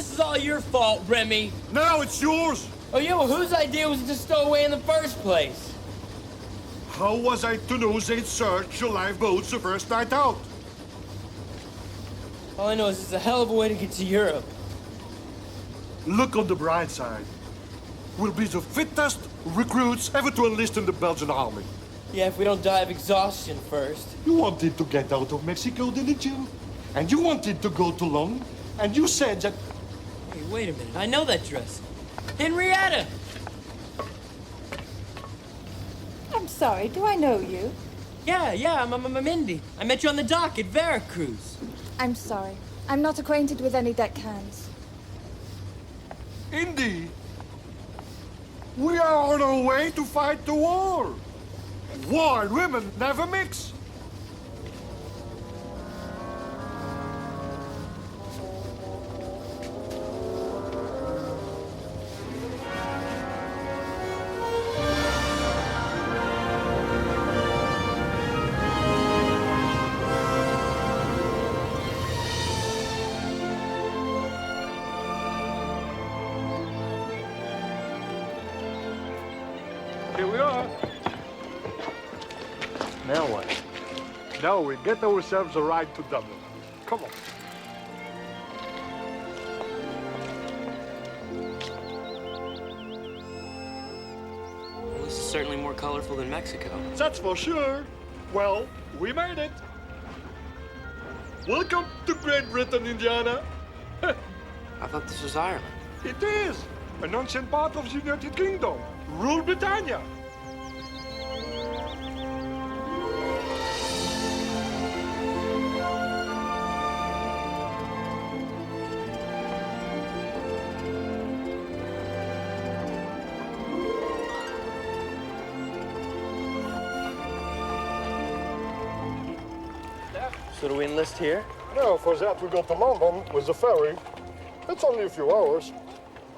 this is all your fault, Remy. Now it's yours. Oh, yeah, well, whose idea was it to stow away in the first place? How was I to know they'd search your lifeboats the first night out? All I know is it's a hell of a way to get to Europe. Look on the bright side. We'll be the fittest recruits ever to enlist in the Belgian army. Yeah, if we don't die of exhaustion first. You wanted to get out of Mexico, didn't you? And you wanted to go to London, and you said that... Hey, wait a minute, I know that dress. Henrietta! I'm sorry, do I know you? Yeah, I'm Indy. I met you on the dock at Veracruz. I'm sorry. I'm not acquainted with any deckhands. Indy, we are on our way to fight the war. War and women never mix. Here we are. Now what? Now we get ourselves a ride to Dublin. Come on. Well, this is certainly more colorful than Mexico. That's for sure. Well, we made it. Welcome to Great Britain, Indiana. I thought this was Ireland. It is an ancient part of the United Kingdom. Rule Britannia. So do we enlist here? No, for that we go to London with the ferry. It's only a few hours.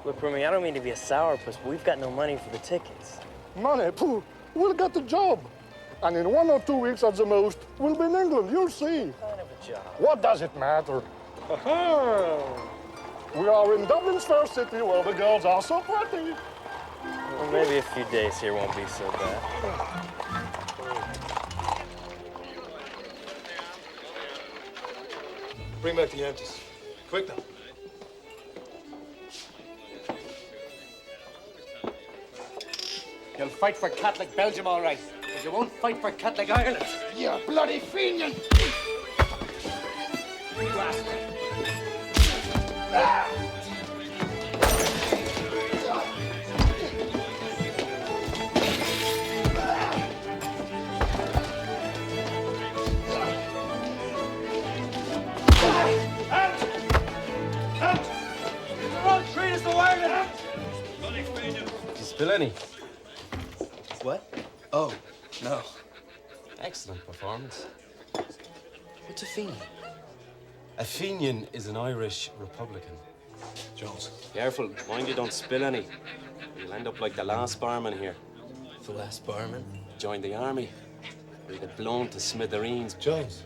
Look, Remy, I don't mean to be a sourpuss, but we've got no money for the tickets. Money, pooh, we'll get the job. And in 1 or 2 weeks at the most, we'll be in England, you'll see. What kind of a job? What does it matter? Aha! We are in Dublin's fair city where the girls are so pretty. Well, maybe a few days here won't be so bad. Bring back the empties. Quick now. You'll fight for Catholic Belgium, all right, but you won't fight for Catholic Ireland. You bloody fiend! Did you spill any? What? Oh, no. Excellent performance. What's a Fenian? A Fenian is an Irish Republican. Jones. Careful, mind you don't spill any. You'll end up like the last barman here. The last barman? Joined the army. He'll get blown to smithereens. Jones.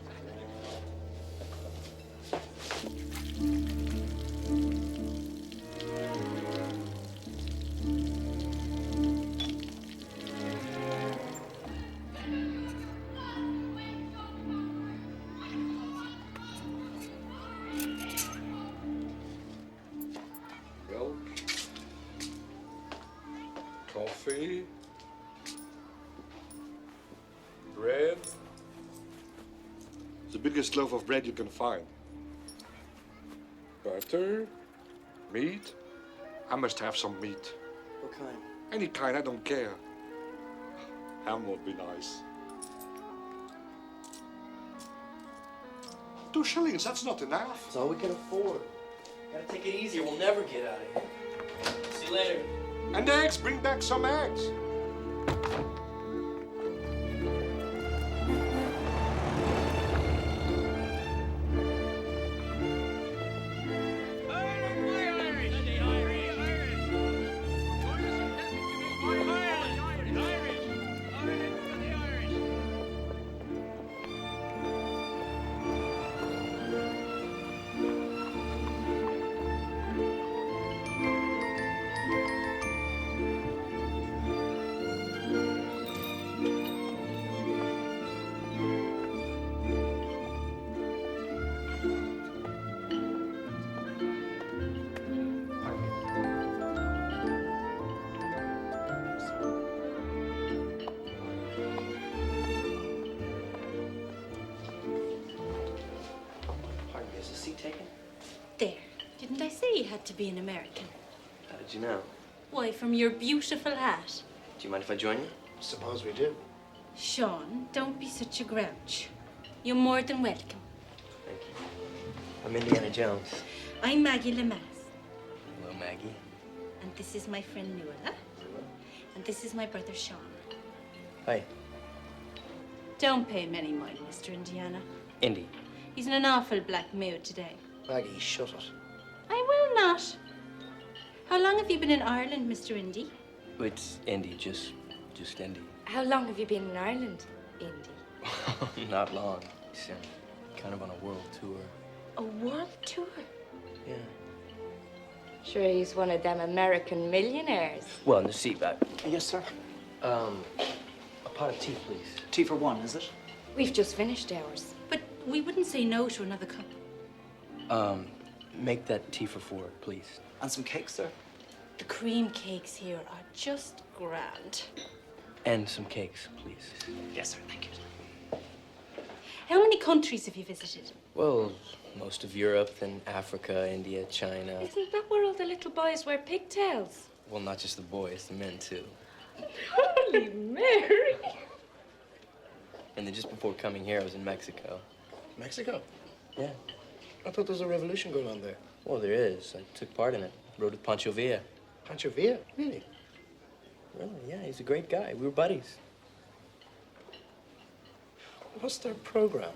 Milk. Coffee. Bread. The biggest loaf of bread you can find. Butter. Meat. I must have some meat. What kind? Any kind, I don't care. Ham would be nice. 2 shillings, that's not enough. It's all we can afford. Gotta take it easy or we'll never get out of here. See you later. And eggs, bring back some eggs. seat taken? There. Didn't I say you had to be an American? How did you know? Why, from your beautiful hat. Do you mind if I join you? Suppose we do. Sean, don't be such a grouch. You're more than welcome. Thank you. I'm Indiana Jones. I'm Maggie Lemass. Hello, Maggie. And this is my friend Nuala. And this is my brother Sean. Hi. Don't pay him any mind, Mr. Indiana. Indy. He's in an awful black mood today. Maggie, shut it. I will not. How long have you been in Ireland, Mr. Indy? It's Indy, just Indy. How long have you been in Ireland, Indy? Not long. He's kind of on a world tour. A world tour? Yeah. Sure, he's one of them American millionaires. Well, in the seat back. Yes, sir. A pot of tea, please. Tea for one, is it? We've just finished ours. But we wouldn't say no to another cup. Make that tea for 4, please. And some cake, sir? The cream cakes here are just grand. And some cakes, please. Yes, sir. Thank you. How many countries have you visited? Well, most of Europe, then Africa, India, China. Isn't that where all the little boys wear pigtails? Well, not just the boys, the men too. Holy Mary! And then just before coming here, I was in Mexico. Mexico? Yeah. I thought there was a revolution going on there. Well, there is. I took part in it. Rode with Pancho Villa. Pancho Villa? Really? Really? Yeah, he's a great guy. We were buddies. What's their program?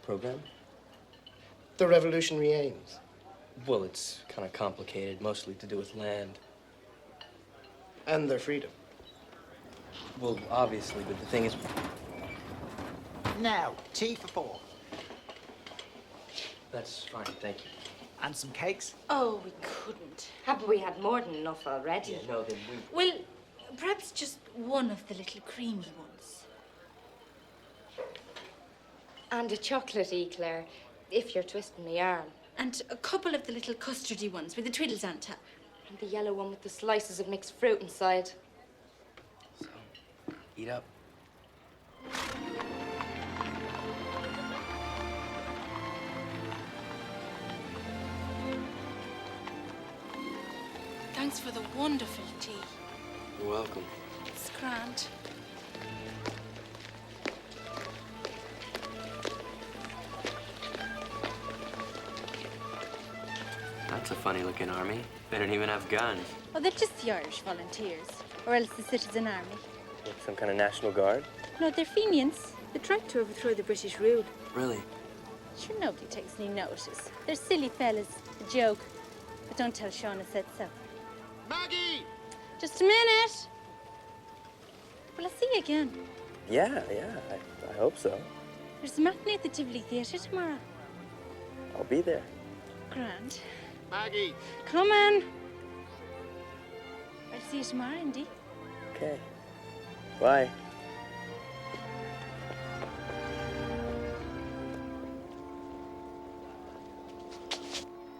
Program? The revolutionary aims. Well, it's kind of complicated, mostly to do with land. And their freedom. Well, obviously, but the thing is... Now, tea for 4. That's fine, thank you. And some cakes? Oh, we couldn't. Haven't we had more than enough already? Yeah, no, then we... Well, perhaps just one of the little creamy ones. And a chocolate eclair, if you're twisting my arm. And a couple of the little custardy ones with the twiddles on top. And the yellow one with the slices of mixed fruit inside. So, eat up. Thanks for the wonderful tea. You're welcome. It's grand. That's a funny-looking army. They don't even have guns. Oh, they're just the Irish volunteers. Or else the citizen army. Like some kind of National Guard? No, they're Fenians. They tried to overthrow the British rule. Really? Sure, nobody takes any notice. They're silly fellas. A joke. But don't tell Sean I said so. Maggie! Just a minute. Will I see you again? Yeah, I hope so. There's a matinee at the Tivoli Theatre tomorrow. I'll be there. Grand. Maggie! Come on. I'll see you tomorrow, Indy. Okay. Bye.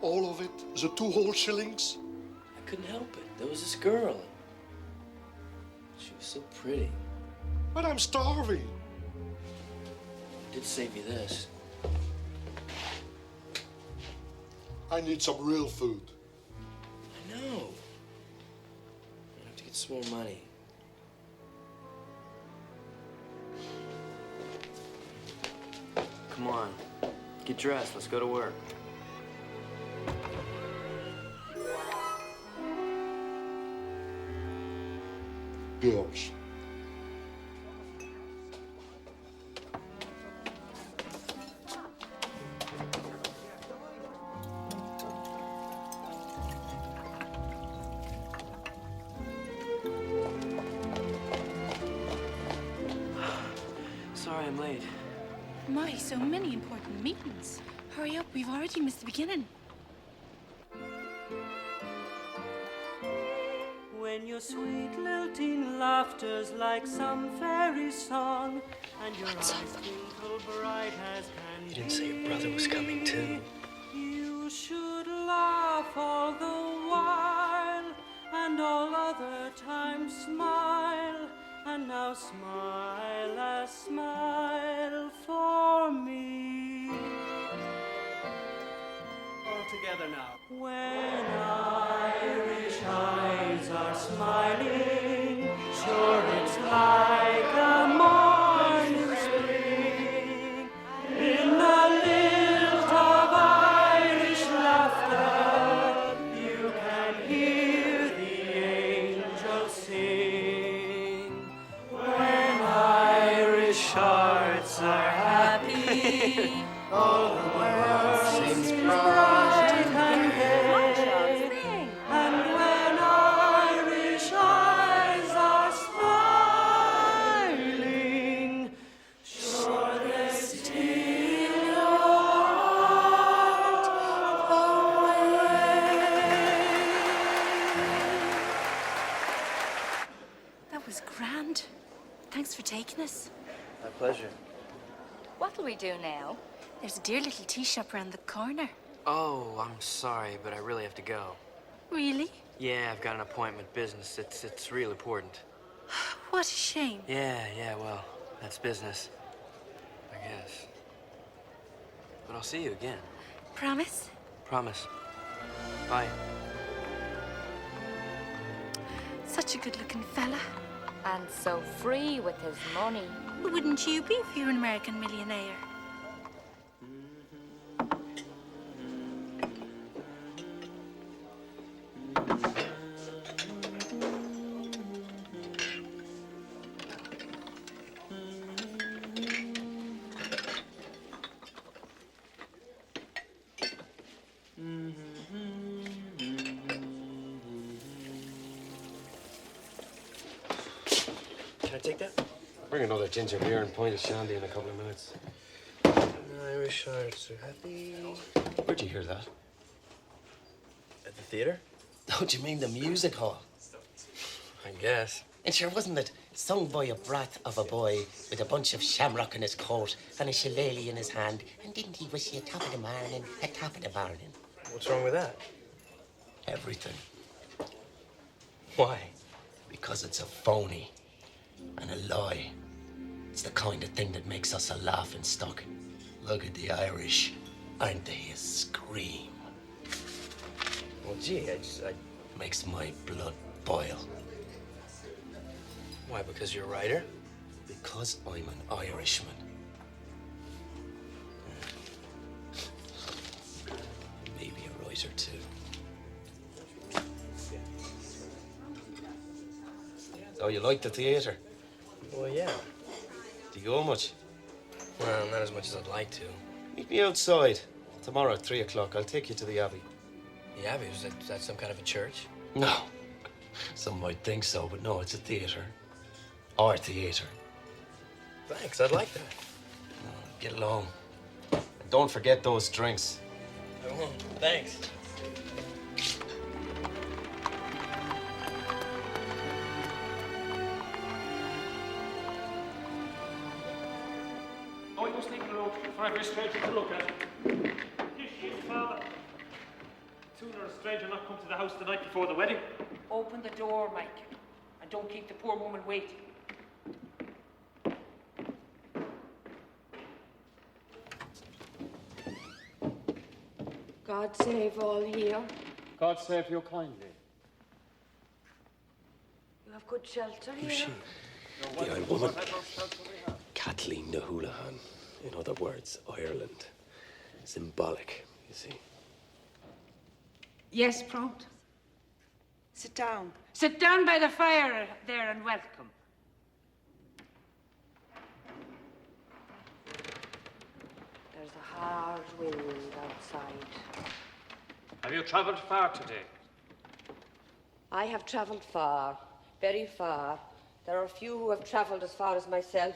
All of it? The 2 whole shillings? I couldn't help it. There was this girl. She was so pretty. But I'm starving. I did save you this. I need some real food. I know. I have to get some more money. Come on. Get dressed. Let's go to work. Girls. Sorry I'm late. My, so many important meetings. Hurry up, we've already missed the beginning. When your sweet lilting laughter's like some fairy song, and your eyes twinkle bright as can You didn't say your brother was coming too. You should laugh all the while, and all other times smile, and now smile a smile for me. together now. When Irish eyes are smiling, sure it's like a morning spring. In the lilt of Irish laughter, you can hear the angels sing. When Irish hearts are happy, all the world seems bright and gay. And when Irish eyes are smiling, sure they steal your heart away. That was grand. Thanks for taking us. My pleasure. What'll we do now? There's a dear little tea shop around the corner. Oh, I'm sorry, but I really have to go. Really? Yeah, I've got an appointment business. It's real important. What a shame. Yeah, well, that's business. I guess. But I'll see you again. Promise? Promise. Bye. Such a good-looking fella. And so free with his money. Wouldn't you be if you were an American millionaire? Can I take that? Bring another ginger beer and pint of shandy in a couple of minutes. Irish hearts are happy. Where'd you hear that? At the theater? Oh, do you mean the music hall? I guess. And sure, wasn't it sung by a brat of a boy with a bunch of shamrock in his coat and a shillelagh in his hand? And didn't he wish you a top of the morning, a top of the morning? What's wrong with that? Everything. Why? Because it's a phony and a lie. It's the kind of thing that makes us a laughing stock. Look at the Irish. Aren't they a scream? Well, gee, I Makes my blood boil. Why, because you're a writer? Because I'm an Irishman. Maybe a writer too. So you like the theatre? Well, yeah. Do you go much? Well, not as much as I'd like to. Meet me outside. Tomorrow at 3 o'clock. I'll take you to the Abbey. The Abbey, is that some kind of a church? No. Some might think so, but no, it's a theatre. Our theatre. Thanks, I'd like that. Get along. And don't forget those drinks. I won't. Thanks. Oh, you must leave the road for every stranger to look at. Here she is, Father. Sooner a stranger not come to the house the night before the wedding. Open the door, Mike, and don't keep the poor woman waiting. God save all here. God save you kindly. You have good shelter here. Who's she? The old woman. Kathleen Nahulahan. In other words, Ireland. Symbolic, you see. Yes, prompt. Sit down. Sit down by the fire there and welcome. There's a hard wind outside. Have you travelled far today? I have travelled far, very far. There are few who have travelled as far as myself.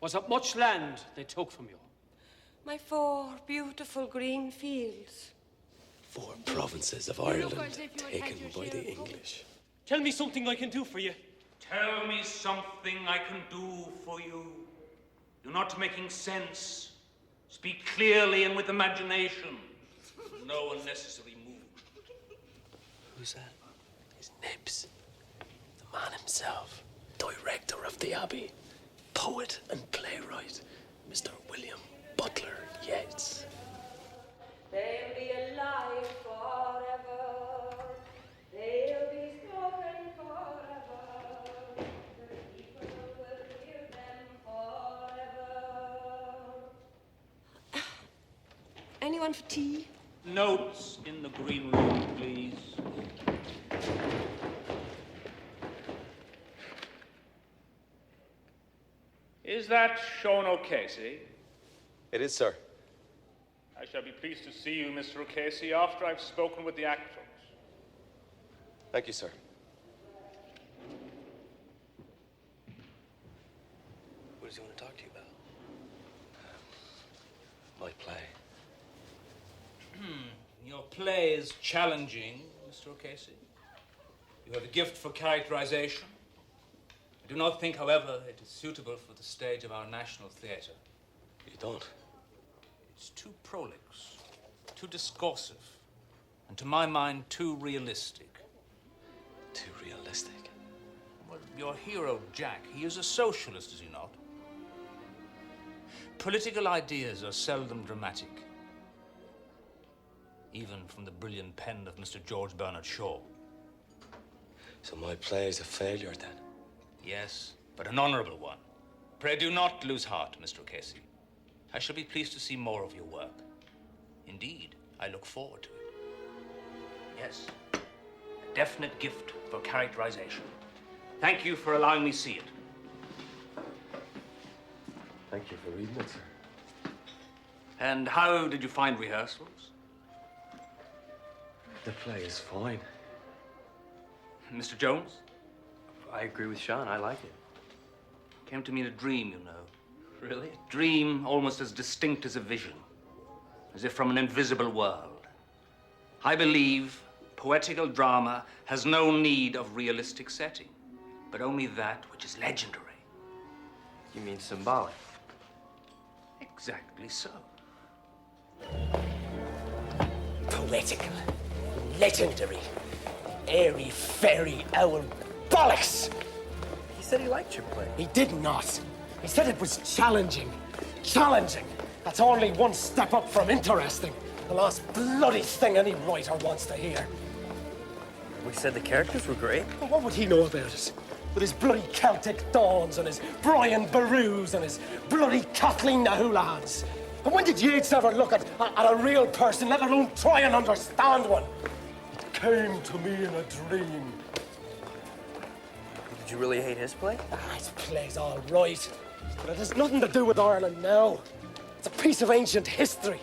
Was it much land they took from you? My 4 beautiful green fields. 4 provinces of Ireland taken by the English. Tell me something I can do for you. Tell me something I can do for you. You're not making sense. Speak clearly and with imagination. No unnecessary mood. Who's that? His Nibs. The man himself. Director of the Abbey. Poet and playwright. Mr. William Butler Yeats. There'll be a light Anyone for tea? Notes in the green room, please. Is that Sean O'Casey? It is, sir. I shall be pleased to see you, Mr. O'Casey, after I've spoken with the actors. Thank you, sir. What does he want to talk to you about? My play. Your play is challenging, Mr. O'Casey. You have a gift for characterization. I do not think, however, it is suitable for the stage of our National Theatre. You don't? It's too prolix, too discursive, and to my mind, too realistic. Too realistic? Well, your hero, Jack, he is a socialist, is he not? Political ideas are seldom dramatic, even from the brilliant pen of Mr. George Bernard Shaw. So my play is a failure, then? Yes, but an honorable one. Pray do not lose heart, Mr. O'Casey. I shall be pleased to see more of your work. Indeed, I look forward to it. Yes, a definite gift for characterization. Thank you for allowing me to see it. Thank you for reading it, sir. And how did you find rehearsals? The play is fine. Mr. Jones? I agree with Sean. I like it. Came to me in a dream, you know. Really? A dream almost as distinct as a vision, as if from an invisible world. I believe poetical drama has no need of realistic setting, but only that which is legendary. You mean symbolic? Exactly so. Poetical, legendary, airy, fairy, owl bollocks! He said he liked your play. He did not. He said it was challenging. Challenging. That's only one step up from interesting. The last bloody thing any writer wants to hear. We said the characters were great. Well, what would he know about it? With his bloody Celtic Dawns and his Brian Barus and his bloody Kathleen Nahulahans. And when did Yeats ever look at a real person, let alone try and understand one? It came to me in a dream. Did you really hate his play? His play's all right, but it has nothing to do with Ireland now. It's a piece of ancient history.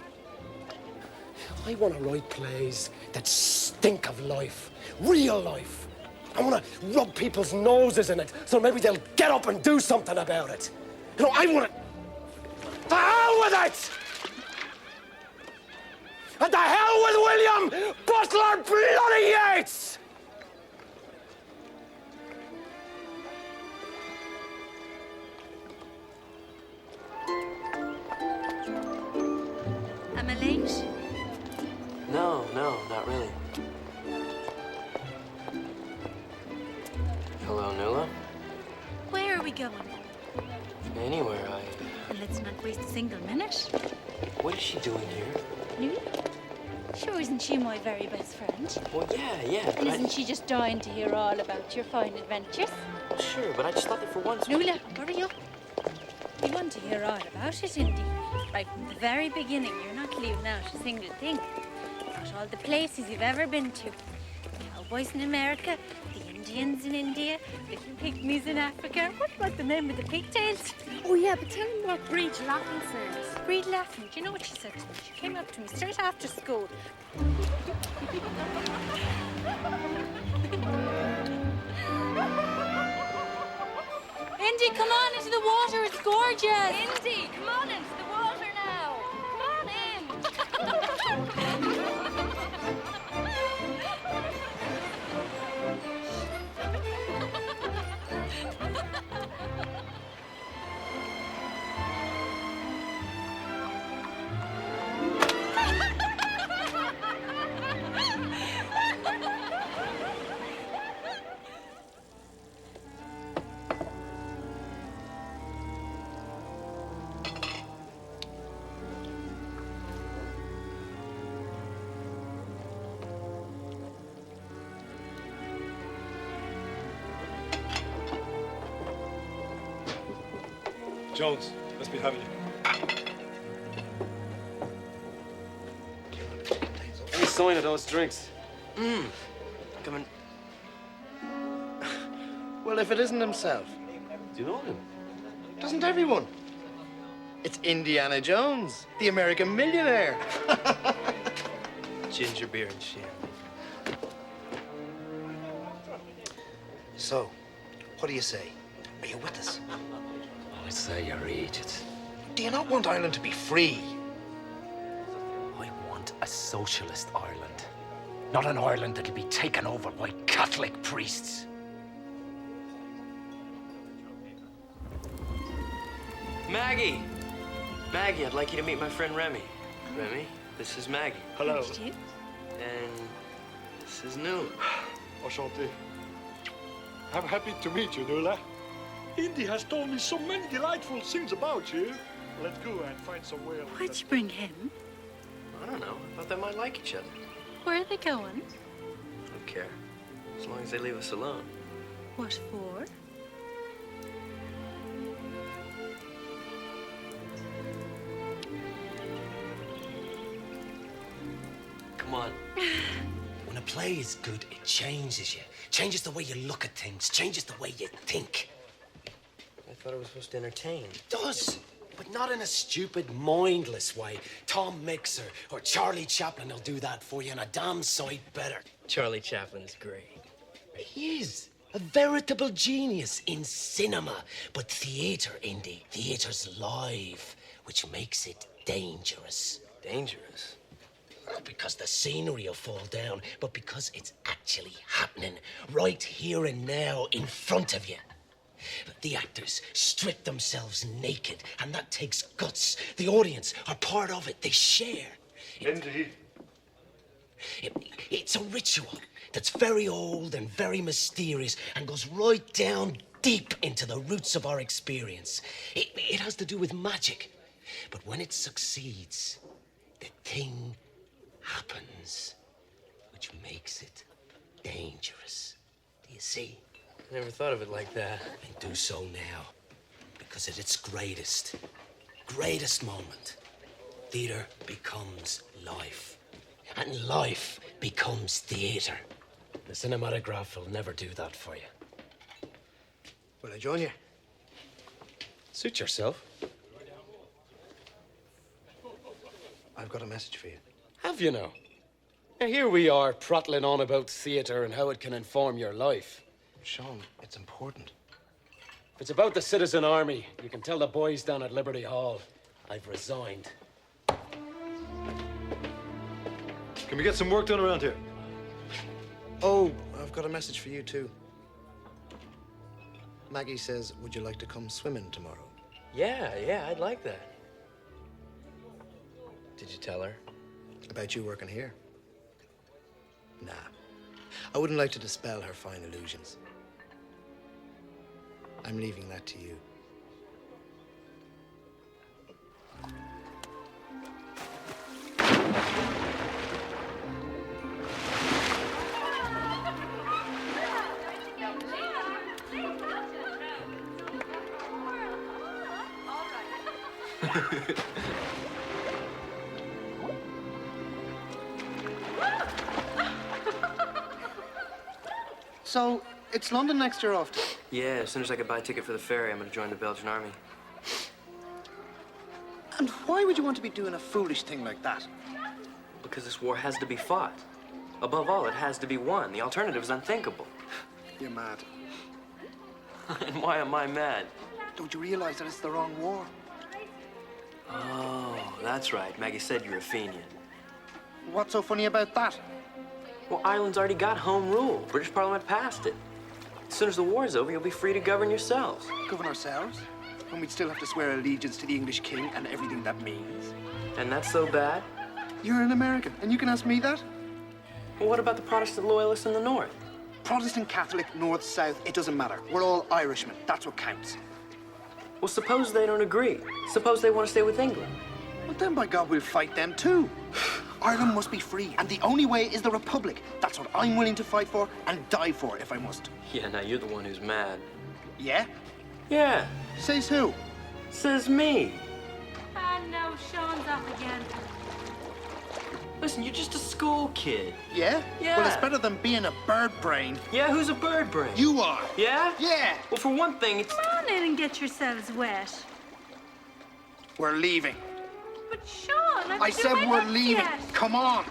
I want to write plays that stink of life, real life. I want to rub people's noses in it so maybe they'll get up and do something about it. You know, I want to... To hell with it! And to hell with William Butler bloody Yeats! Am I late? No, not really. Hello, Nuala. Where are we going? Anywhere, And let's not waste a single minute. What is she doing here? Lily? Sure, isn't she my very best friend? Well, yeah. And isn't she just dying to hear all about your fine adventures? Sure, but I just thought that for once... Nuala, hurry up. You want to hear all about it, indeed. Right from the very beginning, you're not leaving out a single thing. Not all the places you've ever been to. The cowboys in America, the Indians in India, little pygmies in Africa. What about the men with the pigtails? Oh, yeah, but tell him what Breed Laughlin says. Breed Laughlin, do you know what she said to me? She came up to me straight after school. Indy, come on into the water, it's gorgeous. Indy, come on into the water now. Come on in. Jones, let's be having you. sign of those drinks? Coming. Well, if it isn't himself, Do you know him? doesn't everyone? It's Indiana Jones, the American millionaire. Ginger beer and shit. So, what do you say? Are you with us? I say you're idiots. Do you not want Ireland to be free? I want a socialist Ireland. Not an Ireland that'll be taken over by Catholic priests. Maggie! Maggie, I'd like you to meet my friend Remy. Remy, this is Maggie. Hello. And this is Nuala. Enchanté. I'm happy to meet you, Nuala. Indy has told me so many delightful things about you. Let's go and find some whale. Why'd you bring him? I don't know. I thought they might like each other. Where are they going? I don't care. As long as they leave us alone. What for? Come on. When a play is good, it changes you. Changes the way you look at things. Changes the way you think. I thought it was supposed to entertain. It does, but not in a stupid, mindless way. Tom Mix or Charlie Chaplin will do that for you, and a damn sight better. Charlie Chaplin is great. He is. A veritable genius in cinema. But theatre, Indy, theatre's live, which makes it dangerous. Dangerous? Not because the scenery will fall down, but because it's actually happening right here and now in front of you. The actors strip themselves naked, and that takes guts. The audience are part of it. They share. Indeed. It's a ritual that's very old and very mysterious and goes right down deep into the roots of our experience. It has to do with magic. But when it succeeds, the thing happens, which makes it dangerous. Do you see? I never thought of it like that. And do so now, because at its greatest moment, theatre becomes life. And life becomes theatre. The cinematograph will never do that for you. Will I join you? Suit yourself. I've got a message for you. Have you now? Now here we are prattling on about theatre and how it can inform your life. Sean, it's important. If it's about the citizen army, you can tell the boys down at Liberty Hall, I've resigned. Can we get some work done around here? Oh, I've got a message for you, too. Maggie says, would you like to come swimming tomorrow? Yeah, I'd like that. Did you tell her? About you working here? Nah. I wouldn't like to dispel her fine illusions. I'm leaving that to you. So, it's London next year off to? Yeah, as soon as I could buy a ticket for the ferry, I'm gonna join the Belgian army. And why would you want to be doing a foolish thing like that? Because this war has to be fought. Above all, it has to be won. The alternative is unthinkable. You're mad. And why am I mad? Don't you realize that it's the wrong war? Oh, that's right. Maggie said you're a Fenian. What's so funny about that? Well, Ireland's already got home rule. British Parliament passed it. As soon as the war's over, you'll be free to govern yourselves. Govern ourselves? When we'd still have to swear allegiance to the English king and everything that means. And that's so bad? You're an American, and you can ask me that? Well, what about the Protestant loyalists in the north? Protestant, Catholic, North, South, it doesn't matter. We're all Irishmen. That's what counts. Well, suppose they don't agree. Suppose they want to stay with England. Well, then, by God, we'll fight them too. Ireland must be free, and the only way is the Republic. That's what I'm willing to fight for and die for if I must. Yeah, now you're the one who's mad. Yeah? Yeah. Says who? Says me. And now Sean's off again. Well, Listen, you're just a school kid. Yeah? Yeah. Well, it's better than being a bird brain. Yeah, who's a bird brain? You are. Yeah? Yeah. Well, for one thing, it's... Come on in and get yourselves wet. We're leaving. But Sean, I said we're leaving. Yet. Come on.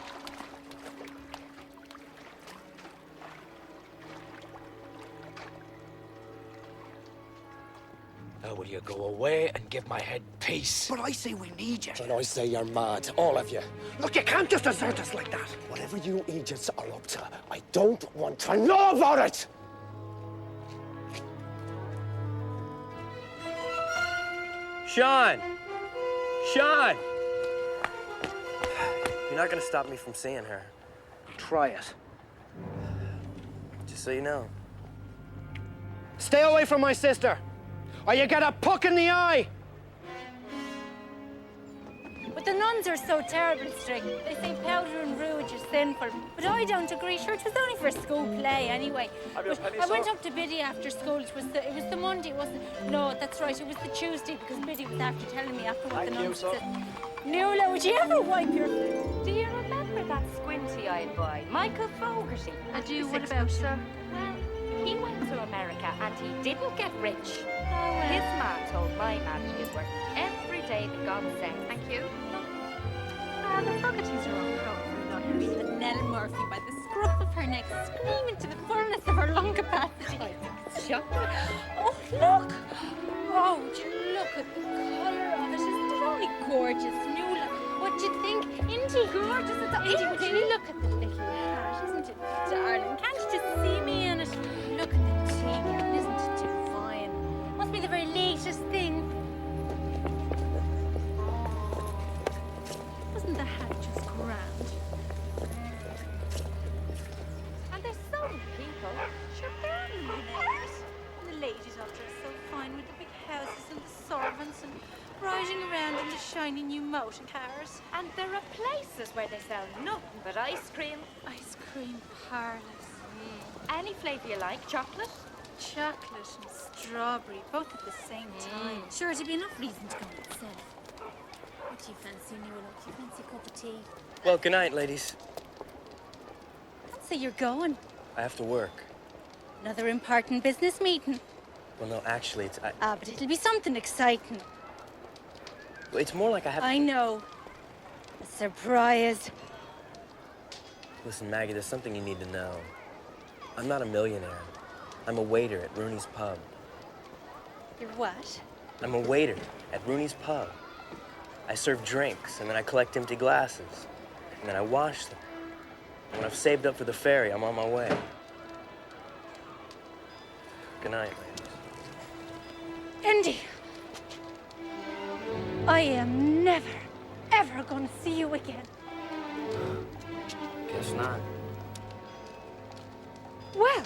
Now will you go away and give my head peace? But I say we need you. And I say you're mad, all of you. Look, you can't just desert us like that. Whatever you idiots are up to, I don't want to know about it! Sean! Sean! You're not gonna stop me from seeing her. Try it. Just so you know. Stay away from my sister, or you get a puck in the eye! But the nuns are so terribly strict. They say powder and rouge is sinful. But I don't agree. Sure, it was only for a school play anyway. But I went up to Biddy after school. It was the Monday, wasn't it? No, that's right. It was the Tuesday because Biddy was after telling me after what the nuns said. Nuala, would you ever wipe your... Do you remember that squinty-eyed boy, Michael Fogarty? I do. What about him? Well, he went to America and he didn't get rich. Oh, His man told my man he was worth every day that God sent. Thank you. The Fogartys are all over. But Nell Murphy, by the scruff of her neck, screaming to the fullness of her lung capacity. I think it's shocking. Oh, look! Oh, would you look at the colour of it? Isn't it only gorgeous? Nuala, what do you think? Indy, gorgeous. Indy, would you look at the little hat? Isn't it darling? Can't you just see me in it? Look at the teacup. Isn't it divine? Must be the very latest thing. Wasn't the hat just grand? And there's so many people. Sure, barely millionaires. And the ladies all dressed so fine with the big houses and the servants and riding around in the shiny new motor cars. And there are places where they sell nothing but ice cream. Ice cream parlours. Any flavour you like. Chocolate. Chocolate and strawberry, both at the same time. Sure, it'd be enough reason to come itself. What do you fancy, Nuala? Do you fancy a cup of tea? Well, good night, ladies. I'd say you're going. I have to work. Another important business meeting. Well, no, actually, it's... But it'll be something exciting. Well, it's more like I have... I know. A surprise. Listen, Maggie, there's something you need to know. I'm not a millionaire. I'm a waiter at Rooney's Pub. You're what? I'm a waiter at Rooney's Pub. I serve drinks, and then I collect empty glasses. And then I wash them. And when I've saved up for the ferry, I'm on my way. Good night, ladies. Indy! I am never, ever going to see you again. Guess not. Well,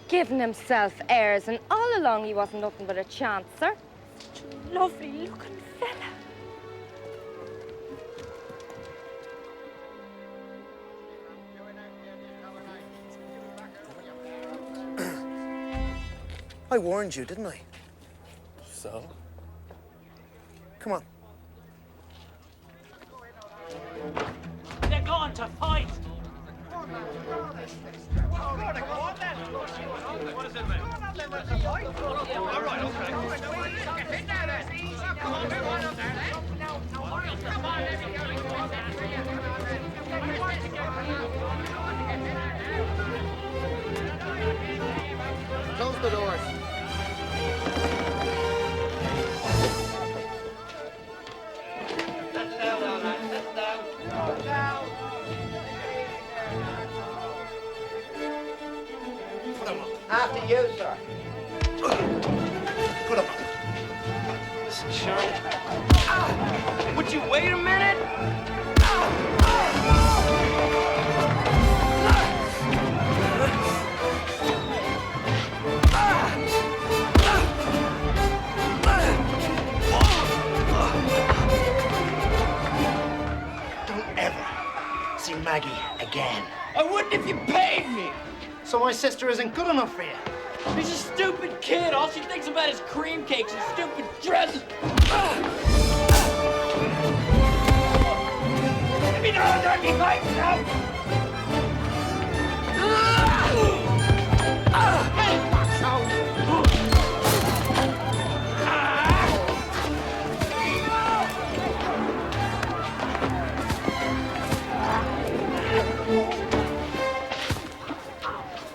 giving himself airs, and all along he wasn't nothing but a chancer. Such a lovely looking fella. I warned you, didn't I? So? Come on. They're going to fight! Close the doors. After you, sir. Put 'em up. Listen, Sean. Would you wait a minute? Don't ever see Maggie again. I wouldn't if you paid me. So my sister isn't good enough for you? He's a stupid kid. All she thinks about is cream cakes and stupid dresses. Give me the dirty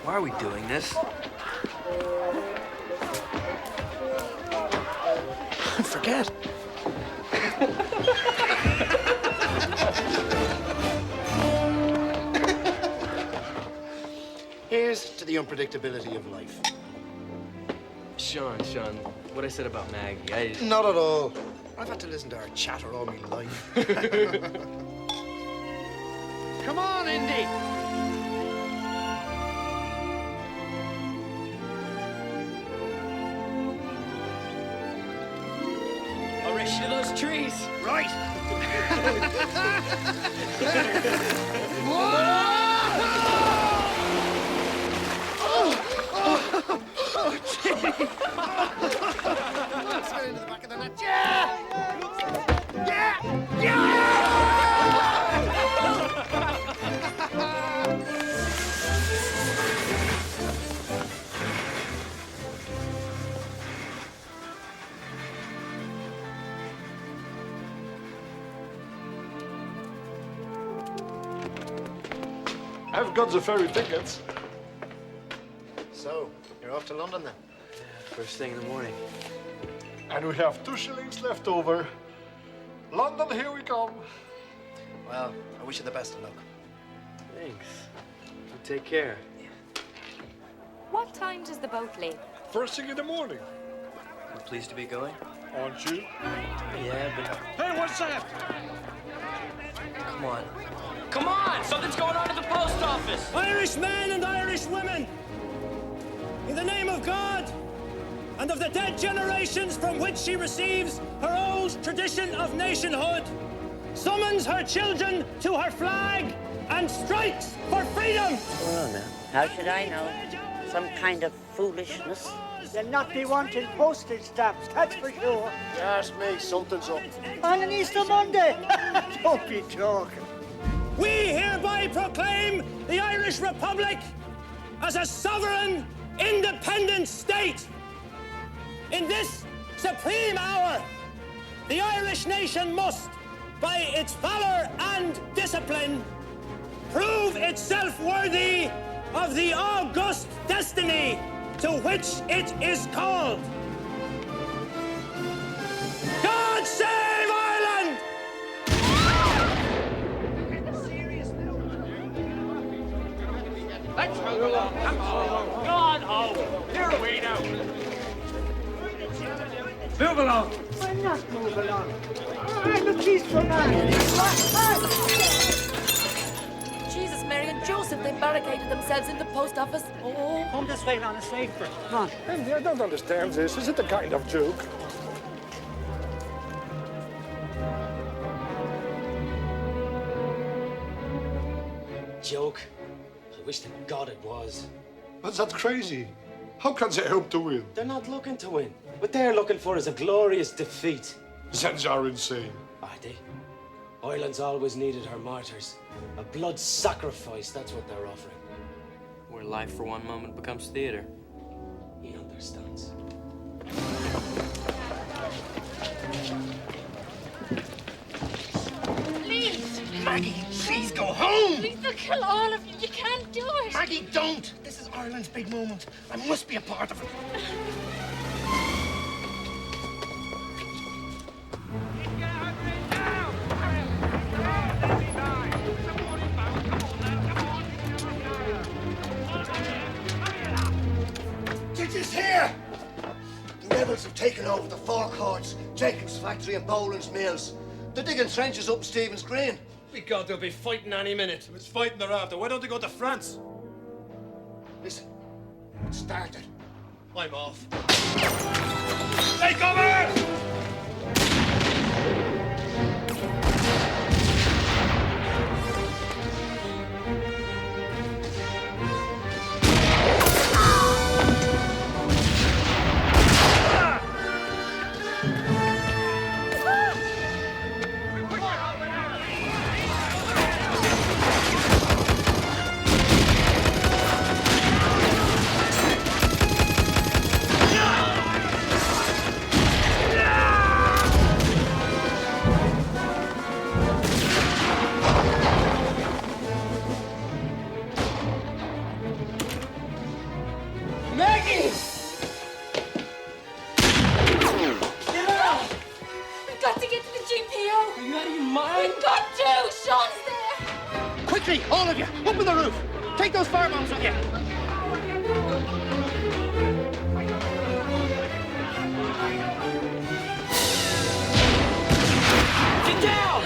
Why are we doing this? Forget. Here's to the unpredictability of life. Sean, what I said about Maggie, Not at all. I've had to listen to her chatter all my life. Come on, Indy. I'll race you to those trees. Right. Let's get into the back of the net. Yeah! I've got the ferry tickets. So, you're off to London then? First thing in the morning. And we have 2 shillings left over. London, here we come. Well, I wish you the best of luck. Thanks. You take care. What time does the boat leave? First thing in the morning. I'm pleased to be going. Aren't you? Yeah, but Hey, what's that? come on. Come on! Something's going on at the post office! Irish men and Irish women! In the name of God and of the dead generations from which she receives her old tradition of nationhood, summons her children to her flag and strikes for freedom! What's going on now? How should I know? Some kind of foolishness. They'll not be wanting postage stamps, that's for sure. You ask me, something's up. On an Easter Monday? Don't be joking. We hereby proclaim the Irish Republic as a sovereign, independent state. In this supreme hour, the Irish nation must, by its valor and discipline, prove itself worthy of the august destiny to which it is called. God save Ireland! Let's move along. Come on. Go on home. Here we now. Move along. Why not move along? I'm a peaceful man. Jesus, Mary and Joseph, they barricaded themselves in the post office. Oh. Come this way, Lana, safer. Come on. Andy, I don't understand this. Is it a kind of joke? Joke? I wish to God it was. But that's crazy. How can they hope to win? They're not looking to win. What they're looking for is a glorious defeat. Zens are insane. Are they? Ireland's always needed her martyrs. A blood sacrifice, that's what they're offering. Where life for one moment becomes theater. He understands. Please! Maggie, please go home! Please, they'll kill all of you. You can't do it. Maggie, don't! This is Ireland's big moment. I must be a part of it. Ditches here! The rebels have taken over the forecourts, Jacob's factory and Boland's mills. They're digging trenches up in Stephen's Green. My God, they'll be fighting any minute. It's fighting they're after. Why don't they go to France? Listen, it started. I'm off. Take cover! Sean's there! Quickly, all of you, up on the roof. Take those firebombs with you. Get down!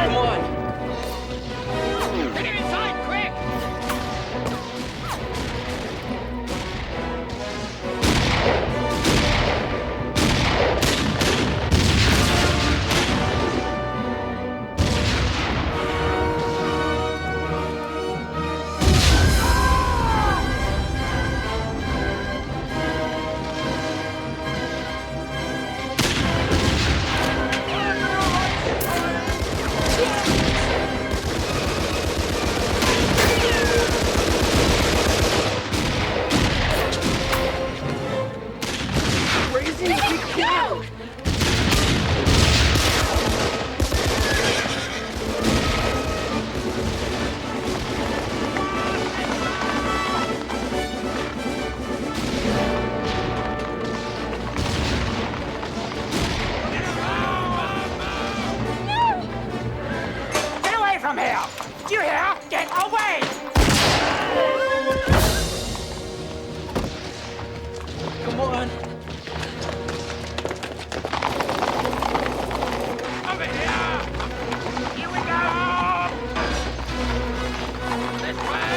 Come on! Get him inside, quick! Get away from here! You hear? Get away! Come on! Over here! Here we go! This way,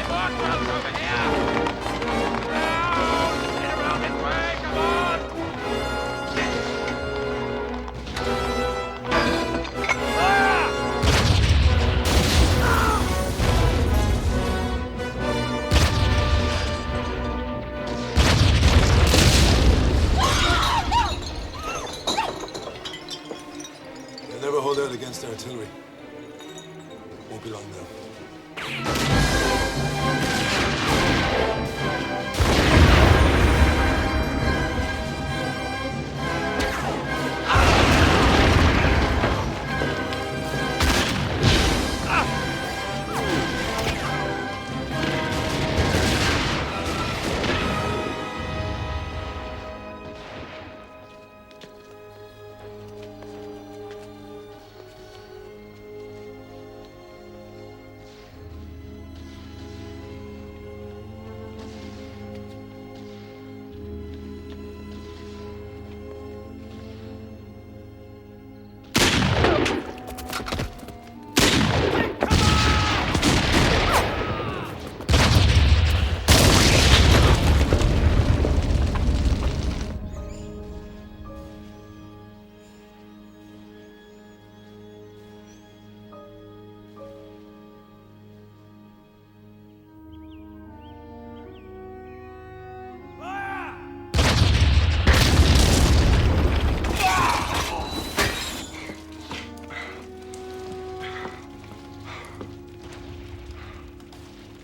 more close over here! Down! Get around this way, come on! They'll never hold out against artillery. Won't be long now.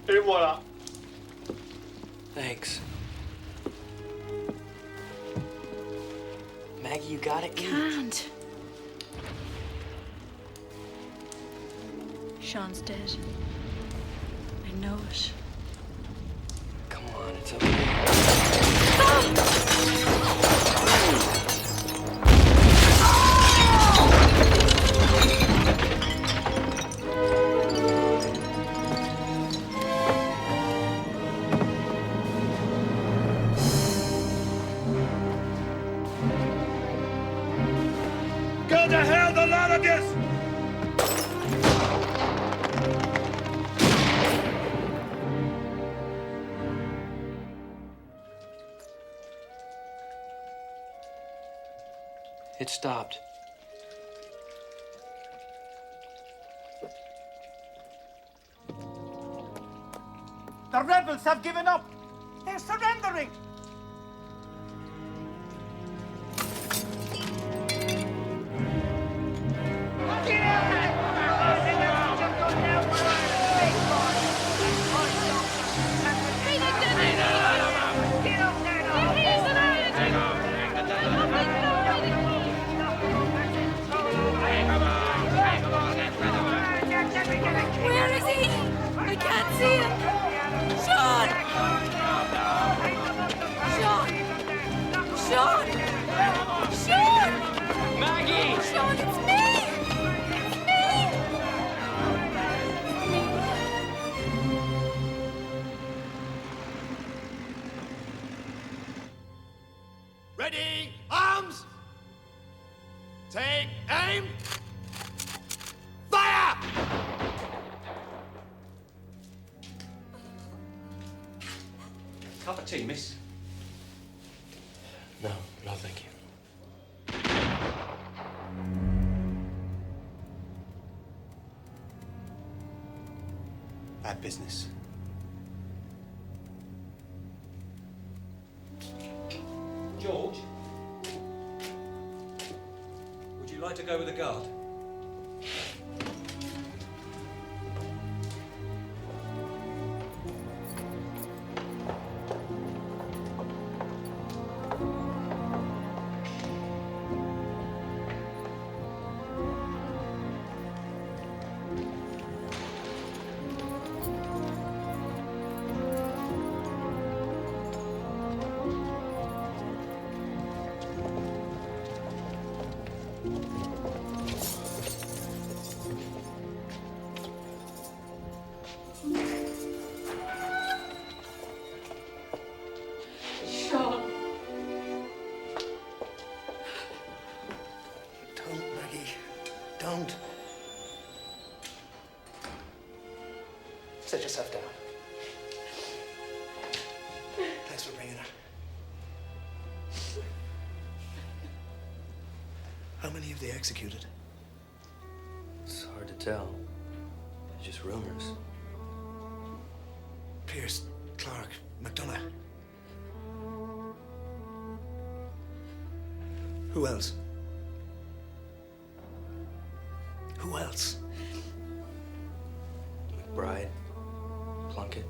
Et voilà. Thanks. Maggie, you gotta eat. Can't. Sean's dead. I know it. Come on, it's okay. Go to hell, the lot of you! It stopped. The rebels have given up! They're surrendering! see him! Sean! Sean! Sean! Sean! Maggie! Sean, it's me! It's me! Ready, arms! Take aim! Fire! Cup of tea, miss? No, no, thank you. Bad business. George? Would you like to go with the guard? Sean. Don't, Maggie. Don't. Sit yourself down. Thanks for bringing her. How many have they executed? It's hard to tell. They're just rumors. Pierce, Clark, McDonough. Who else? Who else? McBride, Plunkett,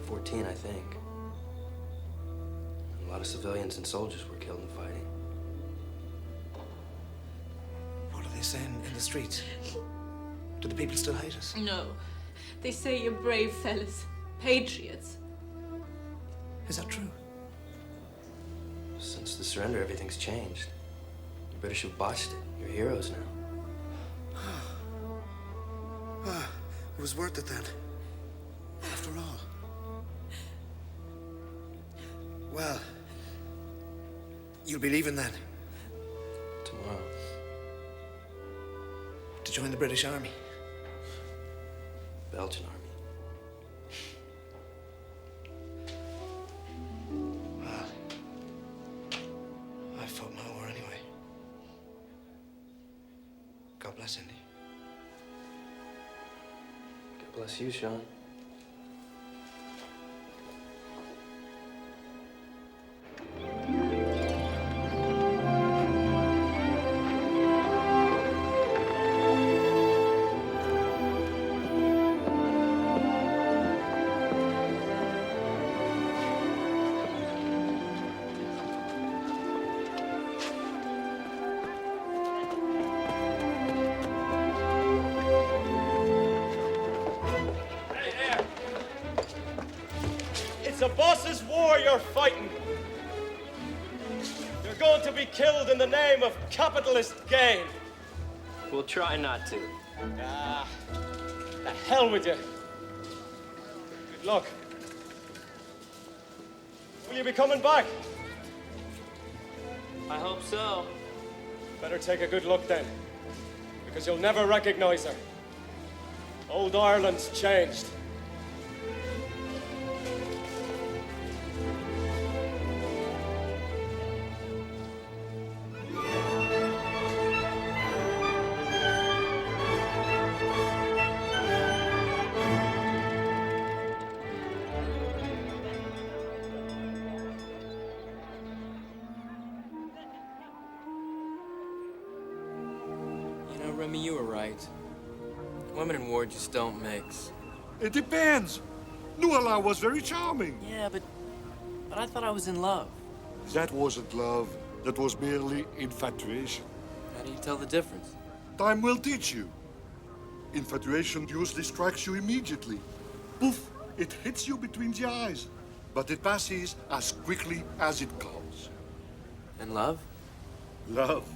14, I think. A lot of civilians and soldiers were killed in fighting. What are they saying in the streets? Do the people still hate us? No. They say you're brave fellas. Patriots. Is that true? Since the surrender, everything's changed. The British have botched it. You're heroes now. Ah, it was worth it then. After all. Well, you'll be leaving then? Tomorrow. To join the British Army? Belgian Army. Well, I fought my war anyway. God bless Indy. God bless you, Sean. It's a boss's war you're fighting. You're going to be killed in the name of capitalist gain. We'll try not to. Ah, the hell with you. Good luck. Will you be coming back? I hope so. Better take a good look then, because you'll never recognize her. Old Ireland's changed. You know, Remy, you were right. Women in war just don't mix. It depends. Nuala was very charming. Yeah, but I thought I was in love. That wasn't love. That was merely infatuation. How do you tell the difference? Time will teach you. Infatuation usually strikes you immediately. Poof, it hits you between the eyes. But it passes as quickly as it comes. And love? Love.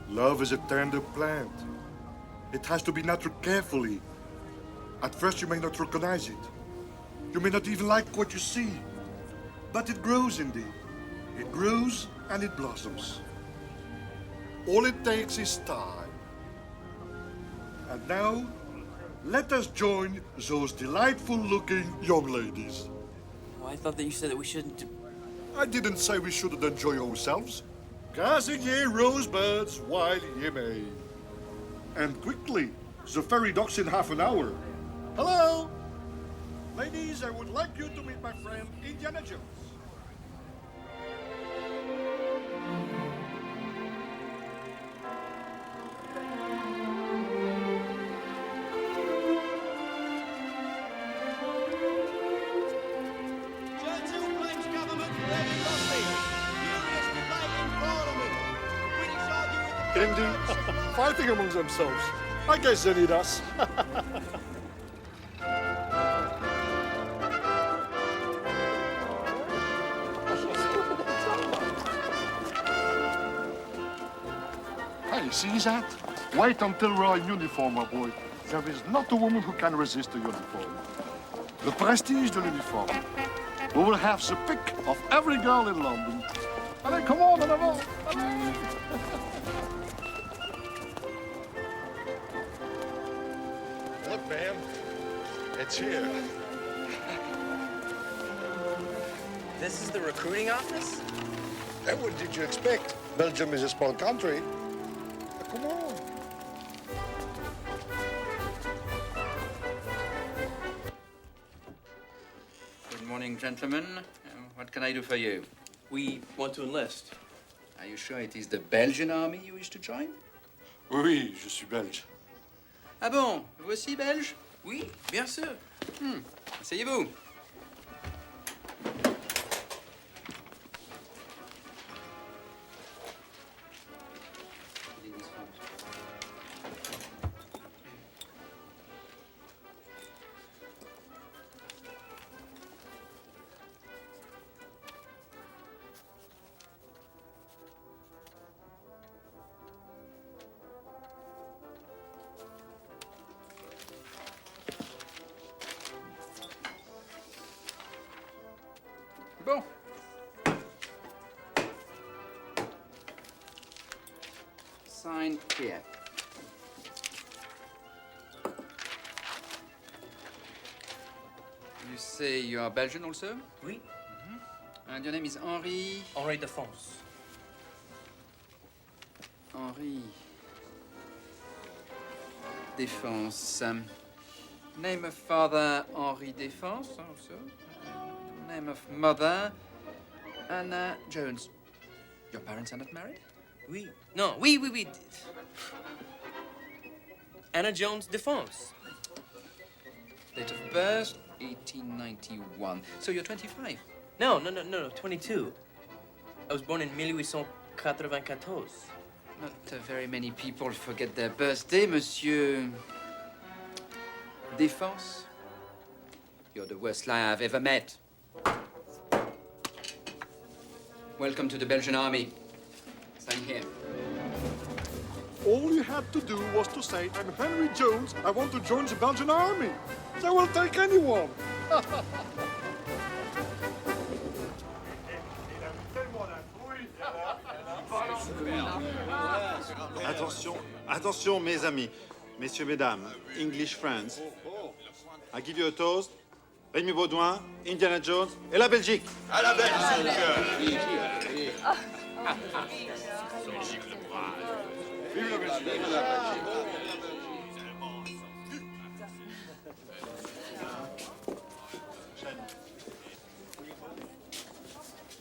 Love is a tender plant. It has to be nurtured carefully. At first you may not recognize it. You may not even like what you see. But it grows indeed. It grows and it blossoms. All it takes is time. And now, let us join those delightful-looking young ladies. Oh, I thought that you said that we shouldn't... I didn't say we shouldn't enjoy ourselves. Gather ye rosebuds while ye may. And quickly, the ferry docks in half an hour. Hello! Ladies, I would like you to meet my friend Indiana Jones. Indy, fighting among themselves. I guess they need us. Hey, see that? Wait until we're in uniform, my boy. There is not a woman who can resist a uniform. The prestige de l'uniforme. We will have the pick of every girl in London. Allez, come on, en avant. Allez. Look, man, it's here. This is the recruiting office? And what did you expect? Belgium is a small country. Come on. Good morning, gentlemen. What can I do for you? We want to enlist. Are you sure it is the Belgian army you wish to join? Oui, je suis belge. Ah bon? Vous aussi belge? Oui, bien sûr. Asseyez-vous. Bon. Sign here. You say you are Belgian also? Oui. And your name is Henri? Henri Defense. Henri Defense. Name of father, Henri Defense also. Name of mother, Anna Jones. Your parents are not married? Oui. No, oui. Anna Jones Defense. Date of birth, 1891. So you're 25? No, 22. I was born in 1894. Not very many people forget their birthday, Monsieur Defense. You're the worst liar I've ever met. Welcome to the Belgian army. Sign here. All you had to do was to say, I'm Henry Jones, I want to join the Belgian army. They will take anyone. Attention, mes amis, messieurs, mesdames, English friends. I give you a toast. Rémi Baudouin, Indiana Jones et la Belgique. À la Belgique. Vive la Belgique.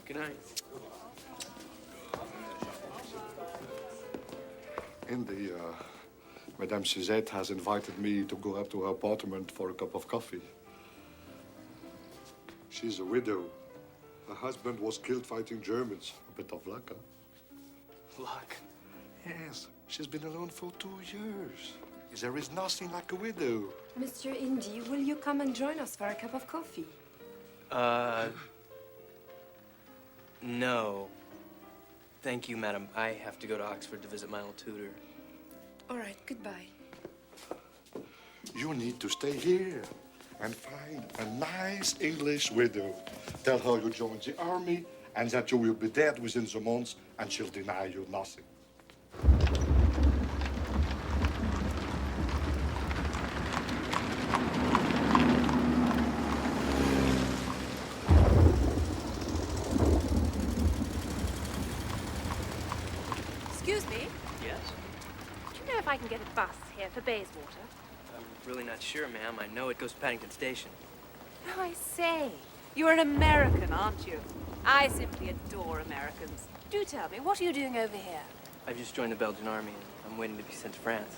Good night. Indy, Madame Suzette has invited me to go up to her apartment for a cup of coffee. She's a widow. Her husband was killed fighting Germans. A bit of luck, huh? Luck. Yes, she's been alone for 2 years. There is nothing like a widow. Monsieur Indy, will you come and join us for a cup of coffee? No. Thank you, madam. I have to go to Oxford to visit my old tutor. All right, goodbye. You need to stay here and find a nice English widow. Tell her you joined the army and that you will be dead within the month and she'll deny you nothing. Excuse me. Yes? Do you know if I can get a bus here for Bayswater? I'm really not sure, ma'am. I know it goes to Paddington Station. Oh, I say. You're an American, aren't you? I simply adore Americans. Do tell me, what are you doing over here? I've just joined the Belgian army, and I'm waiting to be sent to France.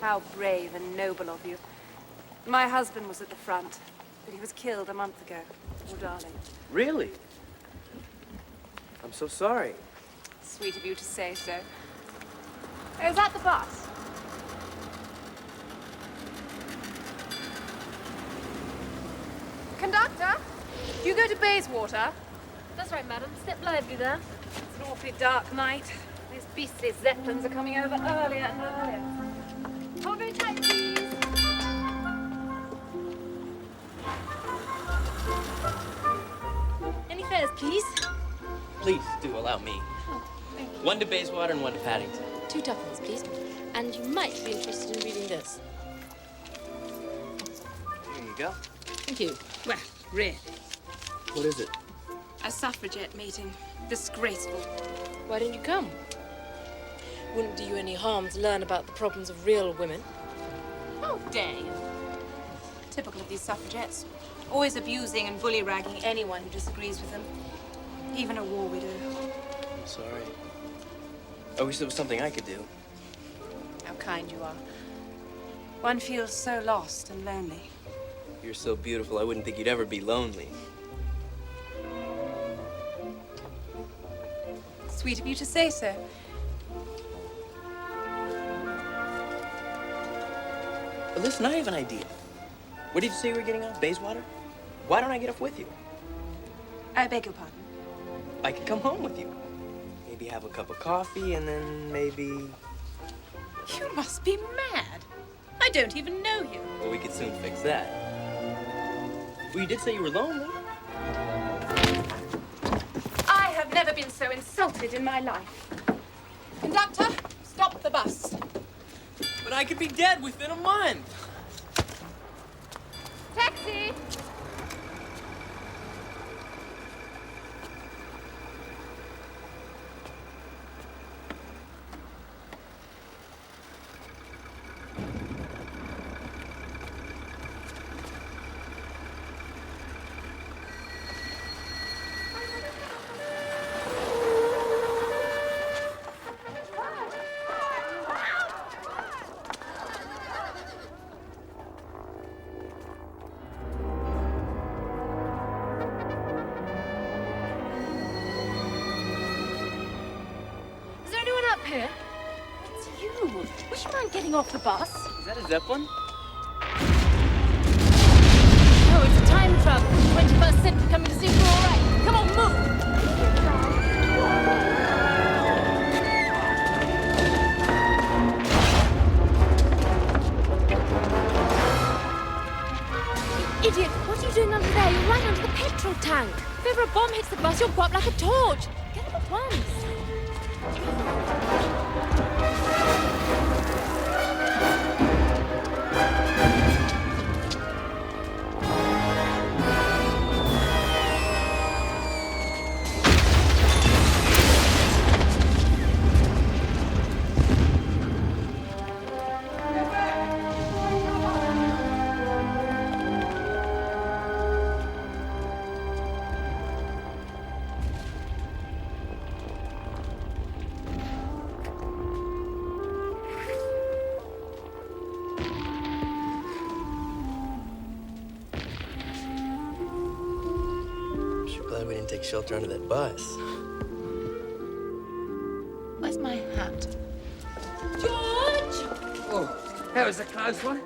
How brave and noble of you. My husband was at the front, but he was killed a month ago. Oh, darling. Really? I'm so sorry. Sweet of you to say so. Oh, is that the bus? Conductor, you go to Bayswater? That's right, madam. Step lively there. It's an awfully dark night. These beastly Zeppelins are coming over earlier and earlier. Hold very tight, please. Any fares, please? Please do allow me. Thank you. One to Bayswater and one to Paddington. 2 tuppence, please. And you might be interested in reading this. Here you go. Thank you. Well, really. What is it? A suffragette meeting. Disgraceful. Why don't you come? Wouldn't do you any harm to learn about the problems of real women. How dare you? Typical of these suffragettes. Always abusing and bully-ragging anyone who disagrees with them. Even a war widow. I'm sorry. I wish there was something I could do. How kind you are. One feels so lost and lonely. You're so beautiful, I wouldn't think you'd ever be lonely. Sweet of you to say so. But listen, I have an idea. Where did you say you were getting off? Bayswater? Why don't I get off with you? I beg your pardon. I could come home with you. Maybe have a cup of coffee and then maybe... You must be mad. I don't even know you. Well, we could soon fix that. Well, you did say you were lonely. I have never been so insulted in my life. Conductor, stop the bus. But I could be dead within a month. Taxi! Here? It's you. Would you mind getting off the bus? Is that a Zeppelin? No, it's a time travel. 21st century coming to see if we're all right. Come on, move! You idiot! What are you doing under there? You're right under the petrol tank. If ever a bomb hits the bus, you'll go up like a torch. Get up at once. Glad we didn't take shelter under that bus. Where's my hat? George! Oh, That was a close one.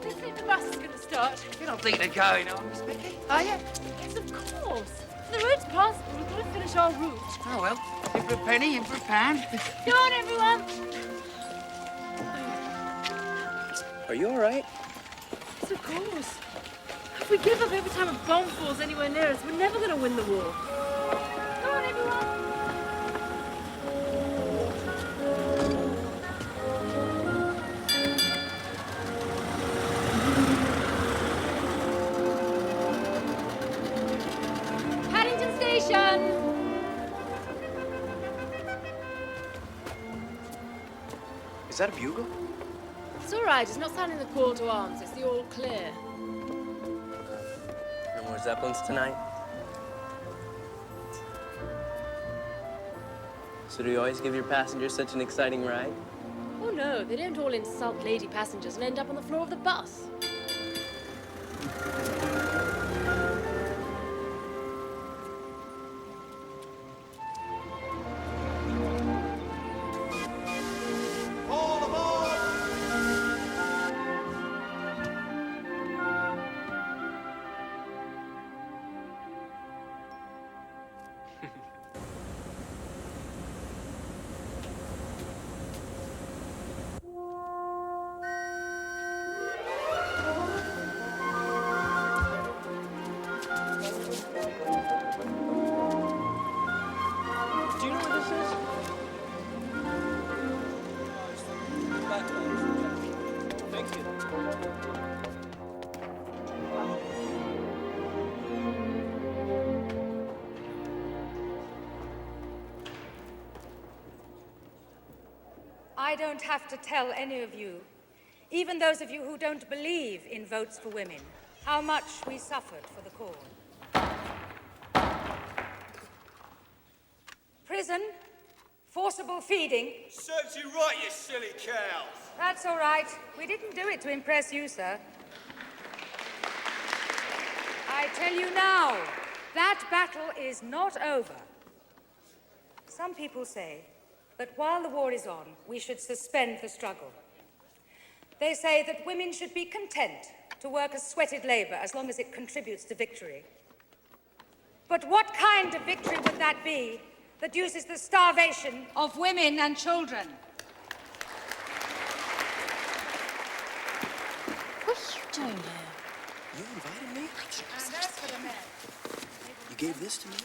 Do you think the bus is going to start? You're not thinking of going, are you, Specky? Are you? Yes, of course. If the road's possible, we've got to finish our route. Oh, well. In for a penny, in for a pound. Go on, everyone. Are you all right? Yes, of course. If we give up every time a bomb falls anywhere near us, we're never going to win the war. Go on, everyone. Paddington Station. Is that a bugle? It's all right. It's not sounding the call to arms. It's the all clear. No more Zeppelins tonight? So do you always give your passengers such an exciting ride? Oh, no. They don't all insult lady passengers and end up on the floor of the bus. Do you know where this is? Thank you. I don't have to tell any of you, even those of you who don't believe in votes for women, how much we suffered for the cause. Prison, forcible feeding. Serves you right, you silly cows. That's all right. We didn't do it to impress you, sir. I tell you now, that battle is not over. Some people say that while the war is on, we should suspend the struggle. They say that women should be content to work as sweated labor as long as it contributes to victory. But what kind of victory would that be that uses the starvation of women and children? What are you doing here? You invited me? And as for the men, You gave this to me?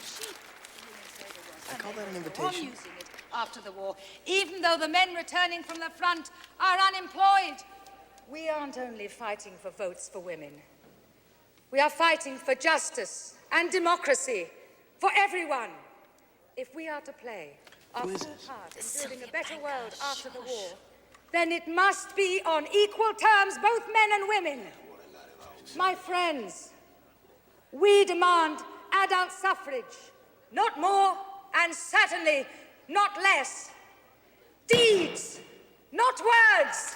I call that an on invitation. using it after the war, even though the men returning from the front are unemployed. We aren't only fighting for votes for women. We are fighting for justice and democracy for everyone. If we are to play our full part in building a better world after the war, then it must be on equal terms, both men and women. My friends, we demand adult suffrage, not more and certainly not less. Deeds, not words.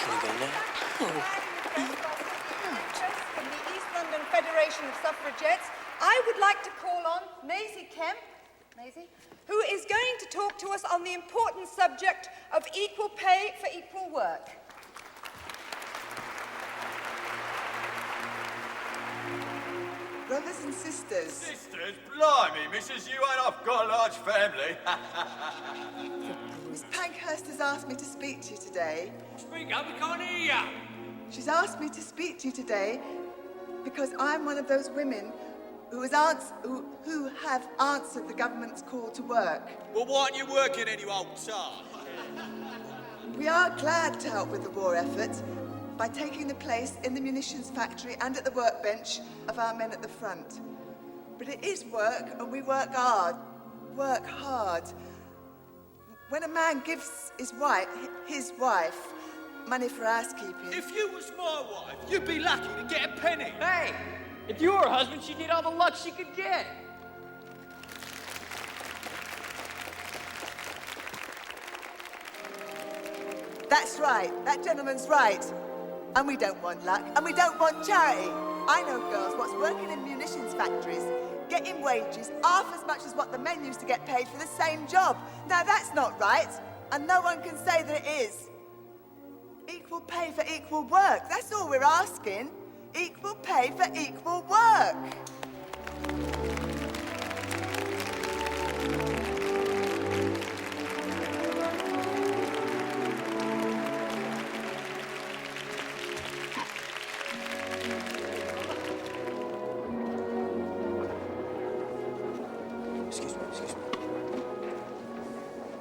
Can we go now? From the East London Federation of Suffragettes, I would like to call on Maisie Kemp, who is going to talk to us on the important subject of equal pay for equal work. Brothers and sisters. Sisters? Blimey, missus, you ain't I've got a large family. Miss Pankhurst has asked me to speak to you today. Speak up, we can't hear ya. She's asked me to speak to you today because I'm one of those women who have answered the government's call to work. Well, why aren't you working any old time? We are glad to help with the war effort by taking the place in the munitions factory and at the workbench of our men at the front. But it is work, and we work hard. Work hard. When a man gives his wife, money for housekeeping... If you was my wife, you'd be lucky to get a penny. Hey, if you were her husband, she'd need all the luck she could get. That's right. That gentleman's right. And we don't want luck, and we don't want charity. I know girls what's working in munitions factories, getting wages half as much as what the men used to get paid for the same job. Now that's not right, and no one can say that it is. Equal pay for equal work, that's all we're asking. Equal pay for equal work. Excuse me.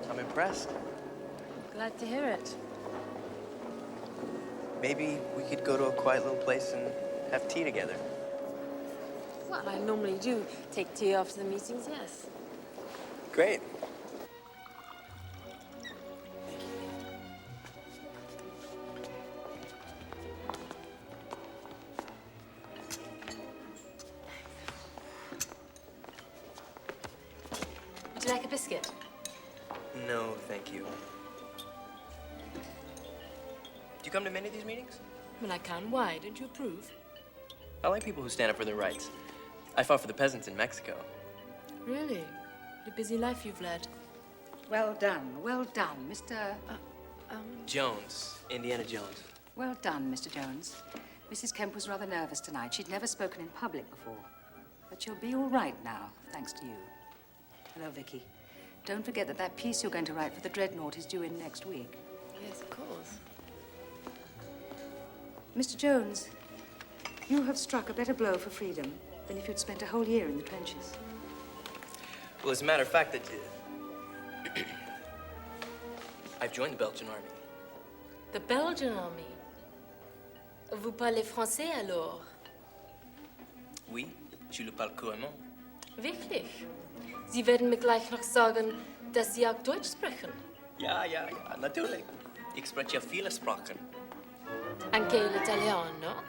I'm impressed. Glad to hear it. Maybe we could go to a quiet little place and have tea together. Well, I normally do take tea after the meetings, yes. Great. Would you like a biscuit? No, thank you. Do you come to many of these meetings? Well, I can. Why? Don't you approve? I like people who stand up for their rights. I fought for the peasants in Mexico. Really? What a busy life you've led. Well done, Mr. Jones, Indiana Jones. Well done, Mr. Jones. Mrs. Kemp was rather nervous tonight. She'd never spoken in public before. But she'll be all right now, thanks to you. Hello, Vicky. Don't forget that piece you're going to write for the Dreadnought is due in next week. Yes, of course. Mr. Jones, you have struck a better blow for freedom than if you'd spent a whole year in the trenches. Well, as a matter of fact, I've joined the Belgian army. The Belgian army? Vous parlez français alors? Oui, je le parle couramment. Wirklich? Sie werden mir gleich noch sagen, dass Sie auch Deutsch sprechen. Ja, natürlich. Ich spreche viele Sprachen. Anche l'italiano?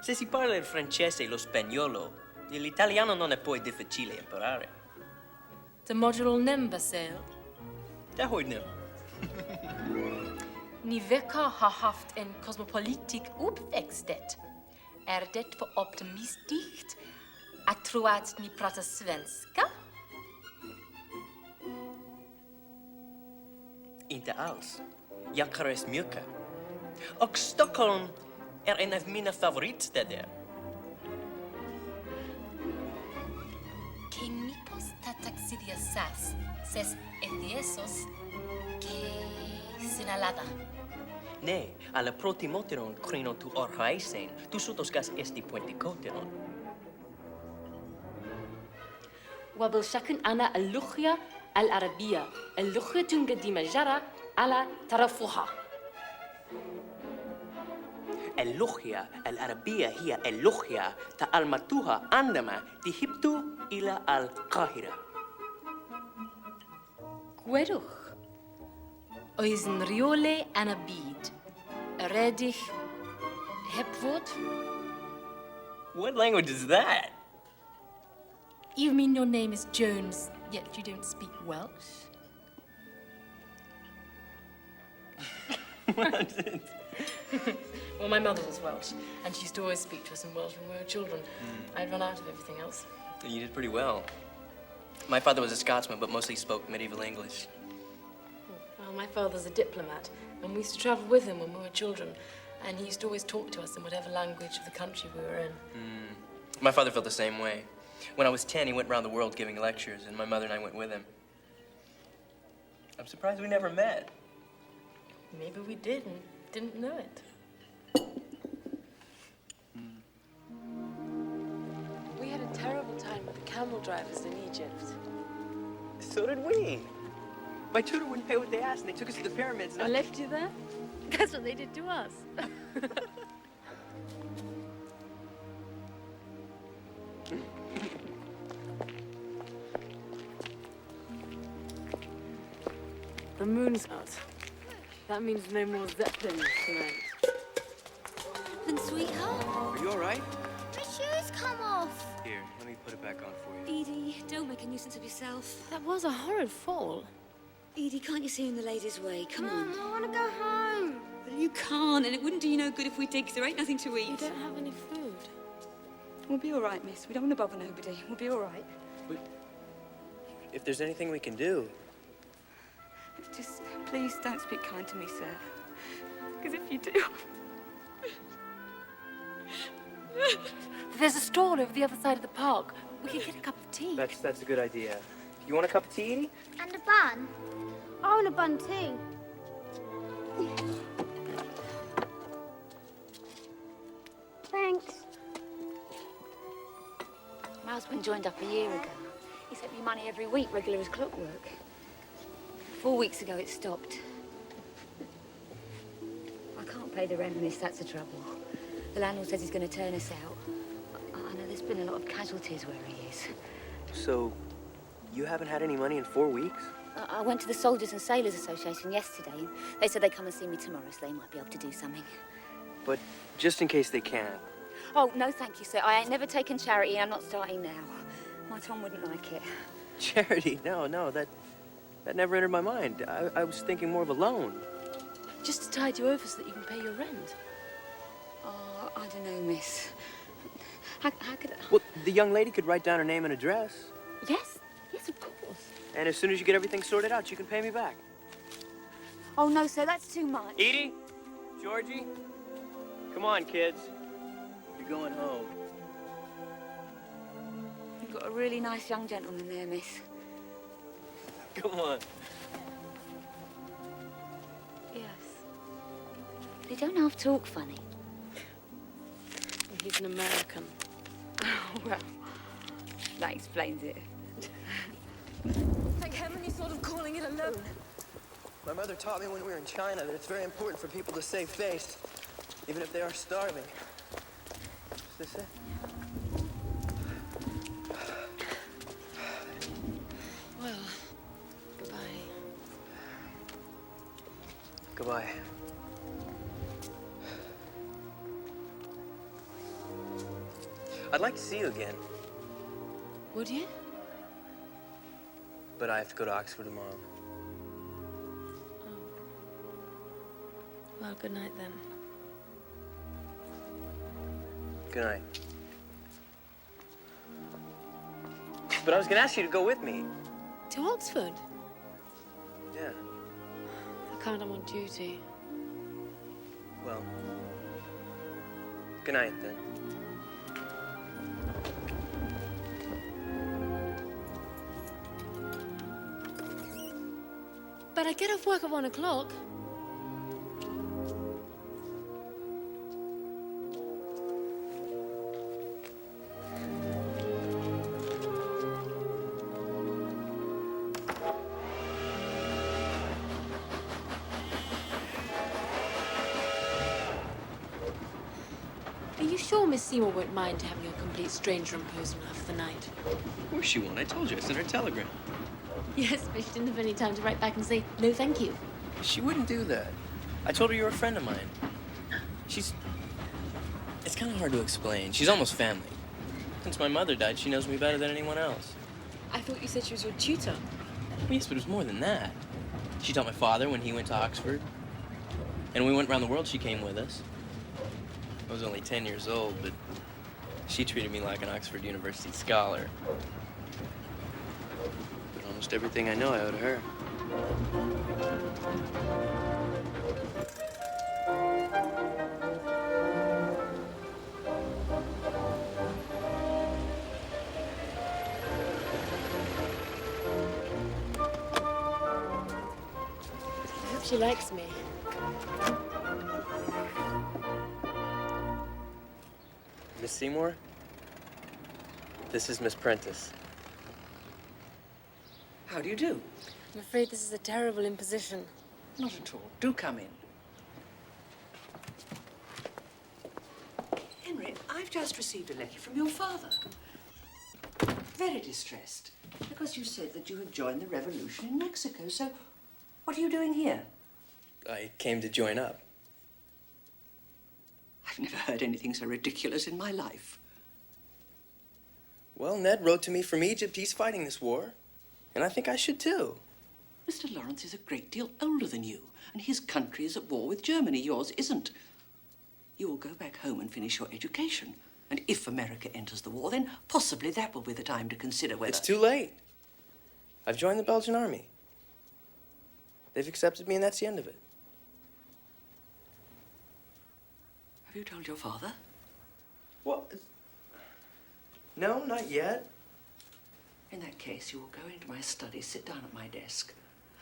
Se si parla il francese e lo spagnolo, l'italiano non è poi difficile imparare. De module Nembasel? Det hoort nu. Ni verkar ha haft en kosmopolitisk uppväxt. Det för optimistiskt att tro att ni pratar svenska? Inte alls. Jag kan resa mycket. Och Stockholm är en av mina favoritstäder. Que mi taxidiasas ses etiesos que sinalada. Nej, alla protimoteron krino tu orhaisen, tu sotoskas esti puenticoteron. وبالشكل أنا اللغة العربية اللغة القديمة على طرفها. اللغة العربية هي اللغة تعلمتها عندما ذهبت إلى القاهرة. Gwedwch. Oes yn rheole yn y byd. Redig heb fod. What language is that? You mean your name is Jones, yet you don't speak Welsh? Well, my mother was Welsh, and she used to always speak to us in Welsh when we were children. I'd run out of everything else. You did pretty well. My father was a Scotsman, but mostly spoke medieval English. Well, my father's a diplomat, and we used to travel with him when we were children, and he used to always talk to us in whatever language of the country we were in. My father felt the same way. When I was 10, he went around the world giving lectures, and my mother and I went with him. I'm surprised we never met. Maybe we did and didn't know it. We had a terrible time with the camel drivers in Egypt. So did we. My tutor wouldn't pay what they asked, and they took us to the pyramids. I left you there? That's what they did to us. The moon's out. That means no more Zeppelins tonight. Then, sweetheart, Are you all right? my shoes come off. Here, let me put it back on for you. Edie, don't make a nuisance of yourself. That was a horrid fall. Edie, can't you see in the ladies' way? Come Mum, on. I want to go home. Well, you can't, and it wouldn't do you no good if we did, 'cause there ain't nothing to eat. You don't have any food. We'll be all right, miss. We don't want to bother nobody. We'll be all right. If there's anything we can do. Just please don't speak kind to me, sir. Because if you do... There's a stall over the other side of the park. We can get a cup of tea. That's a good idea. You want a cup of tea, Edie? And a bun? I want a bun too. Thanks. My husband joined up a year ago. He sent me money every week, regular as clockwork. 4 weeks ago, it stopped. I can't pay the rent, miss. That's the trouble. The landlord says he's going to turn us out. I know there's been a lot of casualties where he is. So, you haven't had any money in 4 weeks? I went to the Soldiers and Sailors Association yesterday. They said they'd come and see me tomorrow, so they might be able to do something. But just in case they can't. Oh, no, thank you, sir. I ain't never taken charity. I'm not starting now. My Tom wouldn't like it. Charity? No, that never entered my mind. I was thinking more of a loan. Just to tide you over so that you can pay your rent. Oh, I don't know, miss. How could I... Well, the young lady could write down her name and address. Yes, of course. And as soon as you get everything sorted out, you can pay me back. Oh, no, sir, that's too much. Edie? Georgie? Come on, kids. You're going home. You've got a really nice young gentleman there, miss. Come on. Yes. They don't half talk funny. He's an American. Oh, well, that explains it. Thank heaven you thought of calling it a loan. My mother taught me when we were in China that it's very important for people to save face, even if they are starving. Is this it? Well, goodbye. Goodbye. I'd like to see you again, Would you? but I have to go to Oxford tomorrow. Well, good night then. Good night. But I was gonna ask you to go with me. To Oxford? Yeah. I can't, I'm on duty. Well, good night then. But I get off work at 1 o'clock. Are you sure Miss Seymour won't mind having a complete stranger imposed on her for the night? Of course she won't. I told you. I sent her a telegram. Yes, but she didn't have any time to write back and say, no, thank you. She wouldn't do that. I told her you were a friend of mine. It's kind of hard to explain. She's almost family. Since my mother died, she knows me better than anyone else. I thought you said she was your tutor. Yes, but it was more than that. She taught my father when he went to Oxford. And when we went around the world, she came with us. I was only 10 years old, but she treated me like an Oxford University scholar. But almost everything I know I owe to her. I hope she likes me. Miss Seymour, this is Miss Prentice. How do you do? I'm afraid this is a terrible imposition. Not at all. Do come in. Henry, I've just received a letter from your father. Very distressed, because you said that you had joined the revolution in Mexico. So, what are you doing here? I came to join up. I've never heard anything so ridiculous in my life. Well, Ned wrote to me from Egypt. He's fighting this war. And I think I should, too. Mr. Lawrence is a great deal older than you, and his country is at war with Germany. Yours isn't. You will go back home and finish your education. And if America enters the war, then possibly that will be the time to consider whether... It's too late. I've joined the Belgian army. They've accepted me, and that's the end of it. Have you told your father? What? No, not yet. In that case, you will go into my study, sit down at my desk,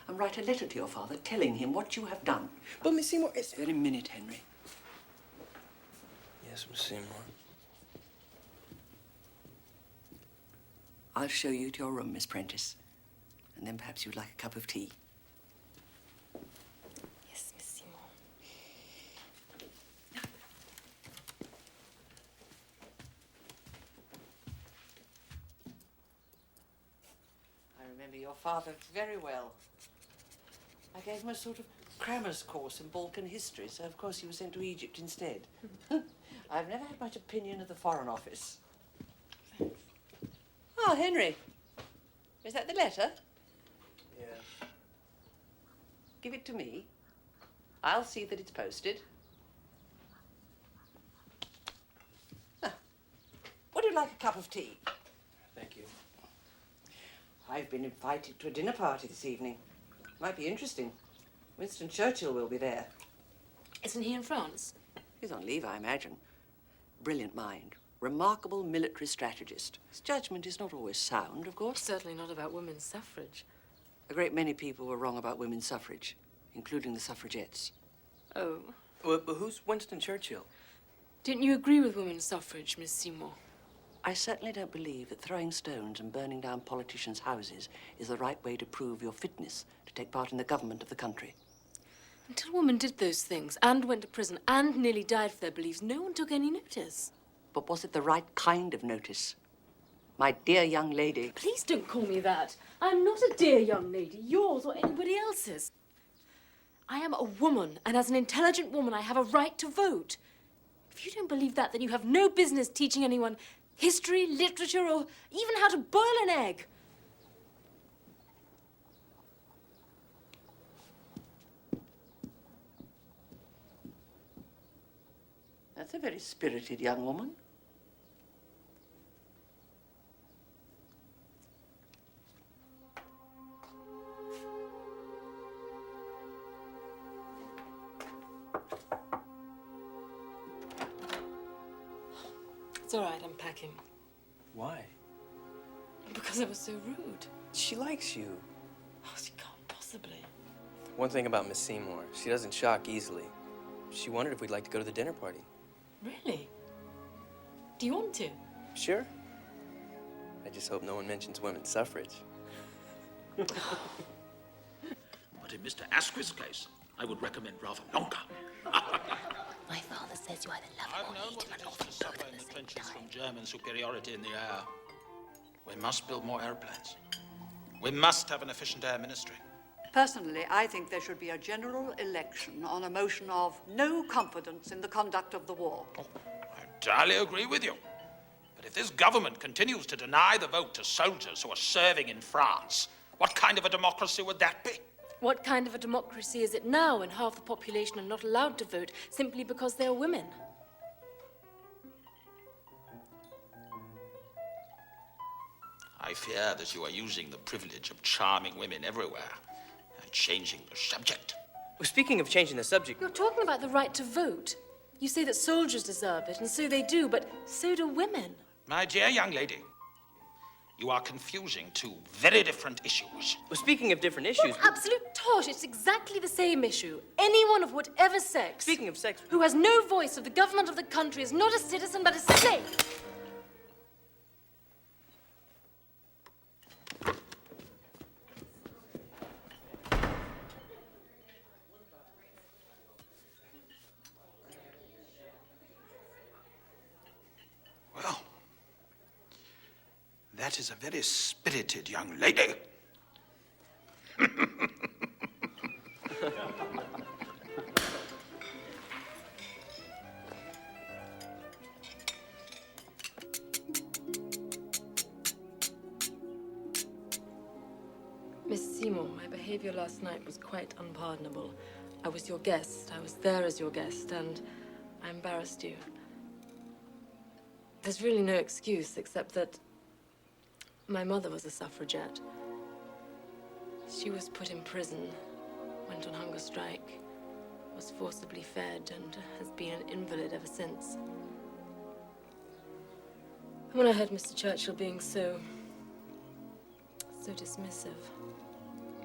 and write a letter to your father telling him what you have done. But, Miss Seymour, This very minute, Henry. Yes, Miss Seymour. I'll show you to your room, Miss Prentice. And then perhaps you'd like a cup of tea. Yes, Miss Seymour. I remember your father very well. I gave him a sort of crammer's course in Balkan history, so of course he was sent to Egypt instead. I've never had much opinion of the Foreign Office. Ah, Henry. Is that the letter? Yeah. Give it to me. I'll see that it's posted. Ah. Would you like a cup of tea? Thank you. I've been invited to a dinner party this evening. Might be interesting. Winston Churchill will be there. Isn't he in France? He's on leave, I imagine. Brilliant mind. Remarkable military strategist. His judgment is not always sound, of course. Certainly not about women's suffrage. A great many people were wrong about women's suffrage, including the suffragettes. Oh. Well, but who's Winston Churchill? Didn't you agree with women's suffrage, Miss Seymour? I certainly don't believe that throwing stones and burning down politicians' houses is the right way to prove your fitness to take part in the government of the country. Until women did those things and went to prison and nearly died for their beliefs, no one took any notice. But was it the right kind of notice? My dear young lady. Please don't call me that. I'm not a dear young lady, yours or anybody else's. I am a woman, and as an intelligent woman, I have a right to vote. If you don't believe that, then you have no business teaching anyone history, literature, or even how to boil an egg. That's a very spirited young woman. It's all right, I'm packing. Why? Because I was so rude. She likes you. Oh, she can't possibly. One thing about Miss Seymour, she doesn't shock easily. She wondered if we'd like to go to the dinner party. Really? Do you want to? Sure. I just hope no one mentions women's suffrage. But in Mr. Asquith's case, I would recommend rather longer. My father says you either love I've him or known hate what him, it and is often to suffer both in at the the same trenches time. from German superiority in the air. We must build more airplanes. We must have an efficient air ministry. Personally, I think there should be a general election on a motion of no confidence in the conduct of the war. I entirely agree with you. But if this government continues to deny the vote to soldiers who are serving in France, what kind of a democracy would that be? What kind of a democracy is it now when half the population are not allowed to vote simply because they're women? I fear that you are using the privilege of charming women everywhere and changing the subject. Well, speaking of changing the subject... You're talking about the right to vote. You say that soldiers deserve it, and so they do, but so do women. My dear young lady, you are confusing two very different issues. Well, speaking of different issues... What absolute tosh! It's exactly the same issue. Anyone of whatever sex... Speaking of sex... ...who has no voice of the government of the country is not a citizen, but a slave. Well, that is a very spirited young lady. Miss Seymour, my behavior last night was quite unpardonable. I was your guest. I was there as your guest, and I embarrassed you. There's really no excuse except that my mother was a suffragette. She was put in prison, went on hunger strike, was forcibly fed, and has been an invalid ever since. When I heard Mr. Churchill being so dismissive.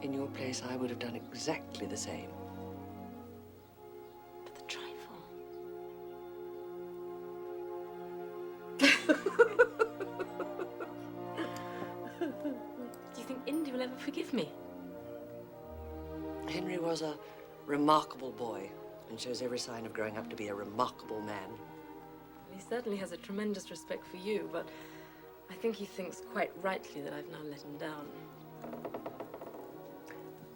In your place, I would have done exactly the same. But the trifle. Do you think Indy will ever forgive me? Henry was a remarkable boy and shows every sign of growing up to be a remarkable man. He certainly has a tremendous respect for you, but I think he thinks quite rightly that I've now let him down.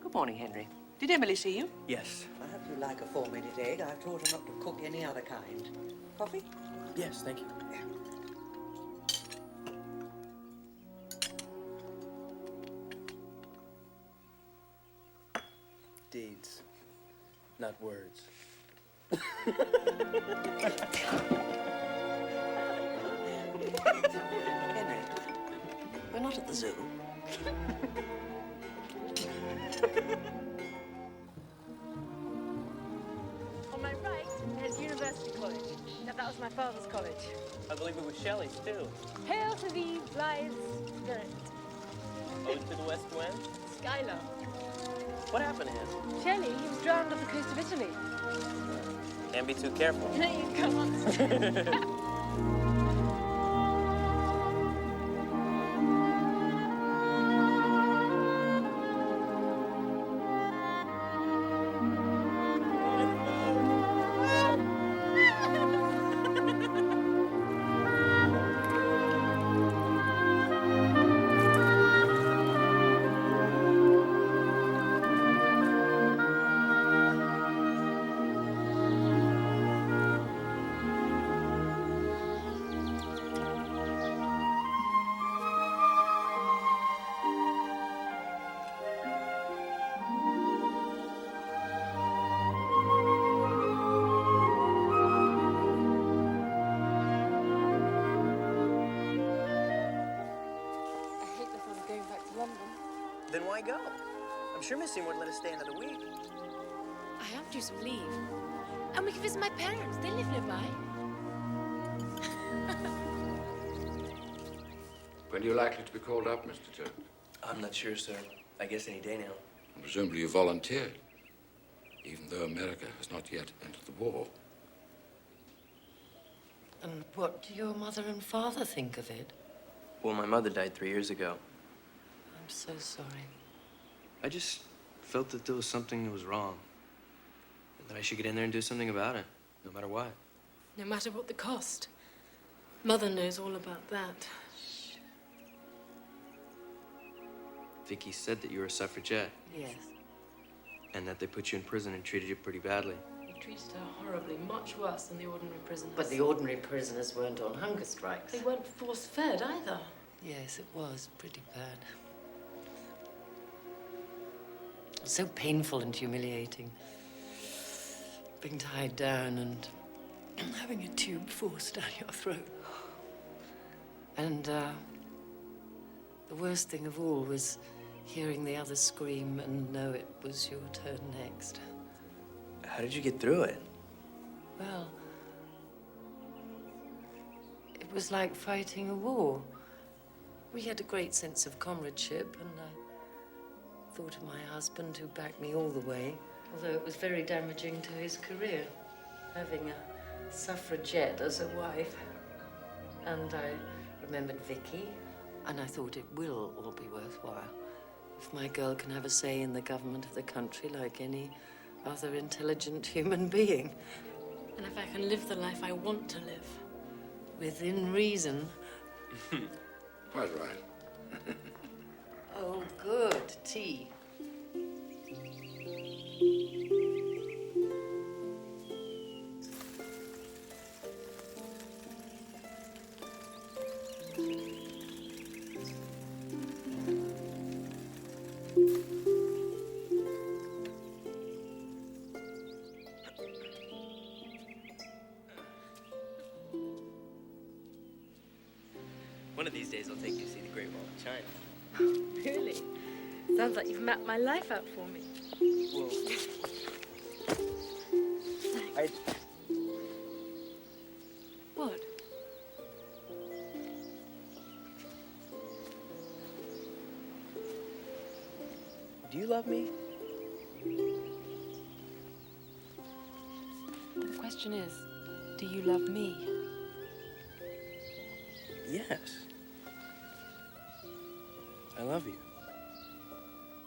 Good morning, Henry. Did Emily see you? Yes. I hope you like a 4-minute egg. I've taught her not to cook any other kind. Coffee? Yes, thank you. Deeds, not words. Henry, we're not at the zoo. On my right, there's University College. Now, that was my father's college. I believe it was Shelley's, too. Hail to thee, blithe spirit. Ode to the West Wind? Skylar. What happened to him? Shelley, he was drowned off the coast of Italy. Can't be too careful. No, you can't. Then why go? I'm sure Missy wouldn't let us stay another week. I am due some leave. And we can visit my parents. They live nearby. When are you likely to be called up, Mr. Jones? I'm not sure, sir. I guess any day now. And presumably you volunteered, even though America has not yet entered the war. And what do your mother and father think of it? Well, my mother died 3 years ago. I'm so sorry. I just felt that there was something that was wrong. And that I should get in there and do something about it, no matter what. No matter what the cost. Mother knows all about that. Vicky said that you were a suffragette. Yes. And that they put you in prison and treated you pretty badly. They treated her horribly, much worse than the ordinary prisoners. But the ordinary prisoners weren't on hunger strikes. They weren't force-fed either. Yes, it was pretty bad. It was so painful and humiliating. Being tied down and having a tube forced down your throat. And the worst thing of all was hearing the others scream and know it was your turn next. How did you get through it? Well, it was like fighting a war. We had a great sense of comradeship, and I thought of my husband, who backed me all the way, although it was very damaging to his career, having a suffragette as a wife. And I remembered Vicky, and I thought it will all be worthwhile if my girl can have a say in the government of the country like any other intelligent human being. And if I can live the life I want to live. Within reason. Quite right. Oh, good. Tea. One of these days I'll take you to see the Great Wall of China. Really? Sounds like you've mapped my life out for me. Well, I... What? Do you love me? The question is, do you love me? Yes. I love you.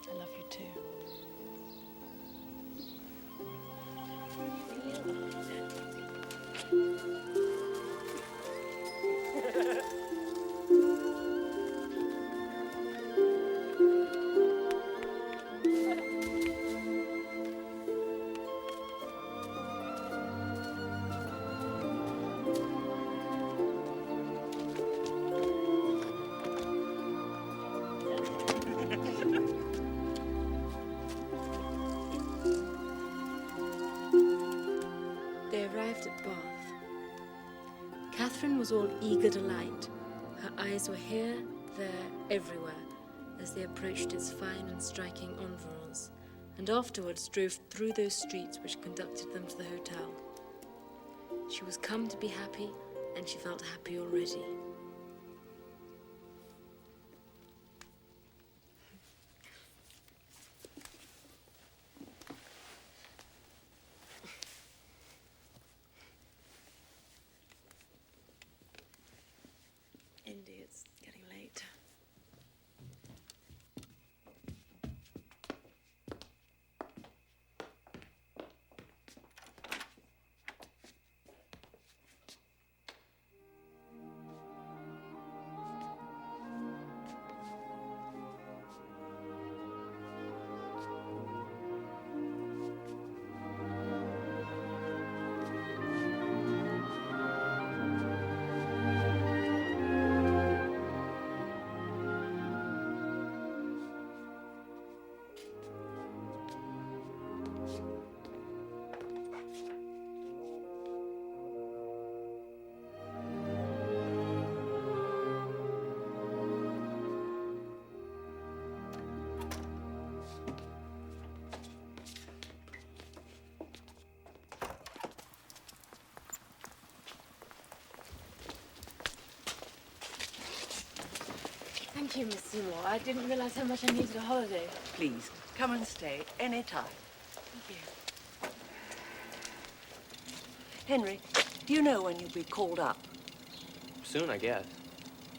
I love you too. They arrived at Bath. Catherine was all eager delight. Her eyes were here, there, everywhere, as they approached its fine and striking environs, and afterwards drove through those streets which conducted them to the hotel. She was come to be happy, and she felt happy already. Indy, it's getting late. Thank you, Miss Seymour. I didn't realize how much I needed a holiday. Please, come and stay any time. Thank you. Henry, do you know when you'll be called up? Soon, I guess.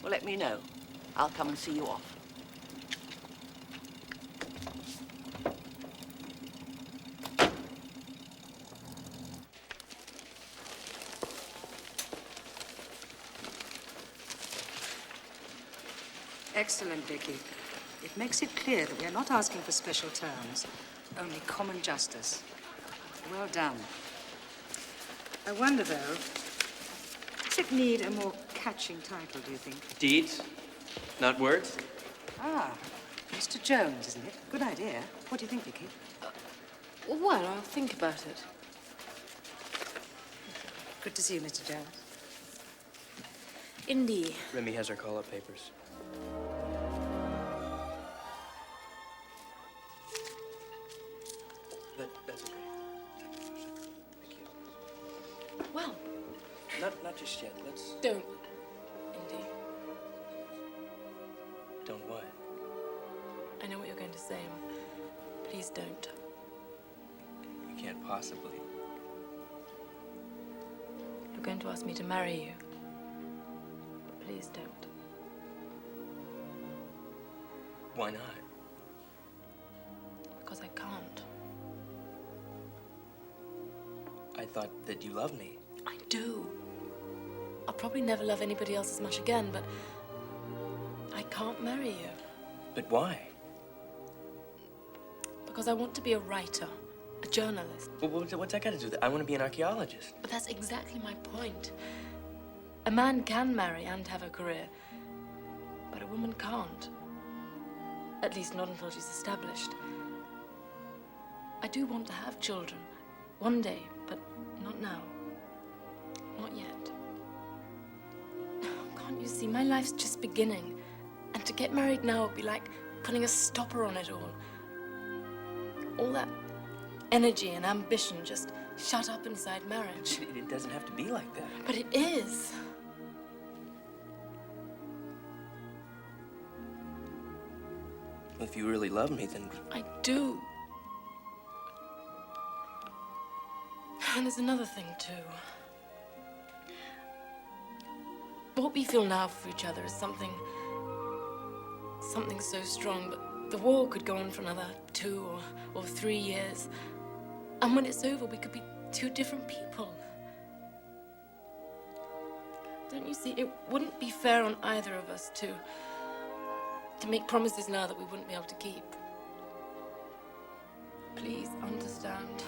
Well, let me know. I'll come and see you off. Excellent, Vicky. It makes it clear that we are not asking for special terms, only common justice. Well done. I wonder, though, does it need a more catching title, do you think? Deeds, not words. Ah, Mr. Jones, isn't it? Good idea. What do you think, Vicky? Well, I'll think about it. Good to see you, Mr. Jones. Indy. Remy has our call-up papers. That's okay. Thank you. Well. Not just yet. Let's... Don't, Indy. Don't what? I know what you're going to say. Please don't. You can't possibly. You're going to ask me to marry you. But please don't. Why not? Because I can't. I thought that you loved me. I do. I'll probably never love anybody else as much again, but I can't marry you. But why? Because I want to be a writer, a journalist. Well, what's that got to do with it? I want to be an archaeologist. But that's exactly my point. A man can marry and have a career, but a woman can't. At least not until she's established. I do want to have children, one day, but not now. Not yet. Oh, Can't you see? My life's just beginning. And to get married now would be like putting a stopper on it all. All that energy and ambition just shut up inside marriage. It doesn't have to be like that. But it is. If you really love me, then... I do. And there's another thing, too. What we feel now for each other is something so strong, but the war could go on for another 2 or 3 years. And when it's over, we could be 2 different people. Don't you see? It wouldn't be fair on either of us to make promises now that we wouldn't be able to keep. Please understand.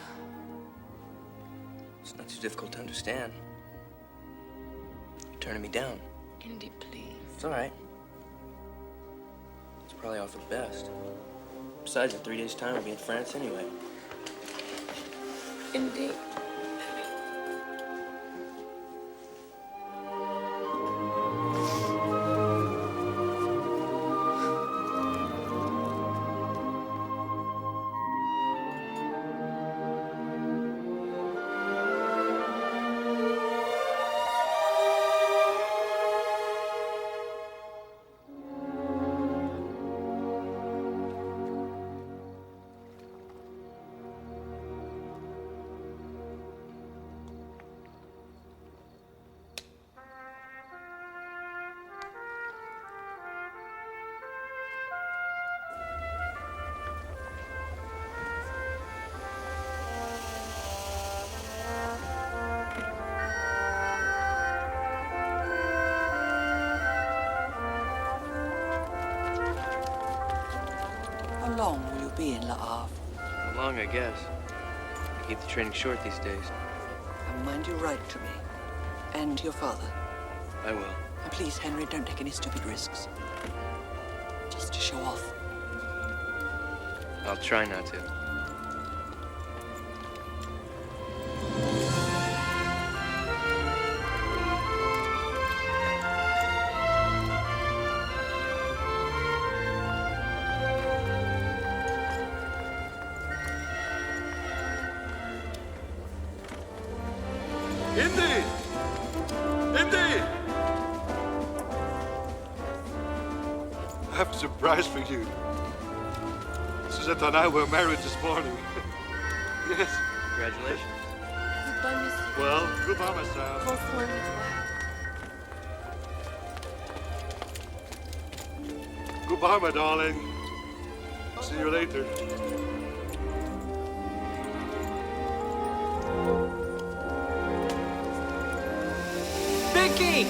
It's not too difficult to understand. You're turning me down. Indy, please. It's all right. It's probably all for the best. Besides, in 3 days' time, I'll be in France anyway. Indy. How long will you be in Le Havre? How long, I guess. I keep the training short these days. And mind you write to me. And your father. I will. And please, Henry, don't take any stupid risks. Just to show off. I'll try not to. Indy! Indy! I have a surprise for you. Suzette and I were married this morning. Yes. Congratulations. Goodbye, monsieur. Well, goodbye, my son. Prends soin de toi. Goodbye, my darling. See you later. Vicky!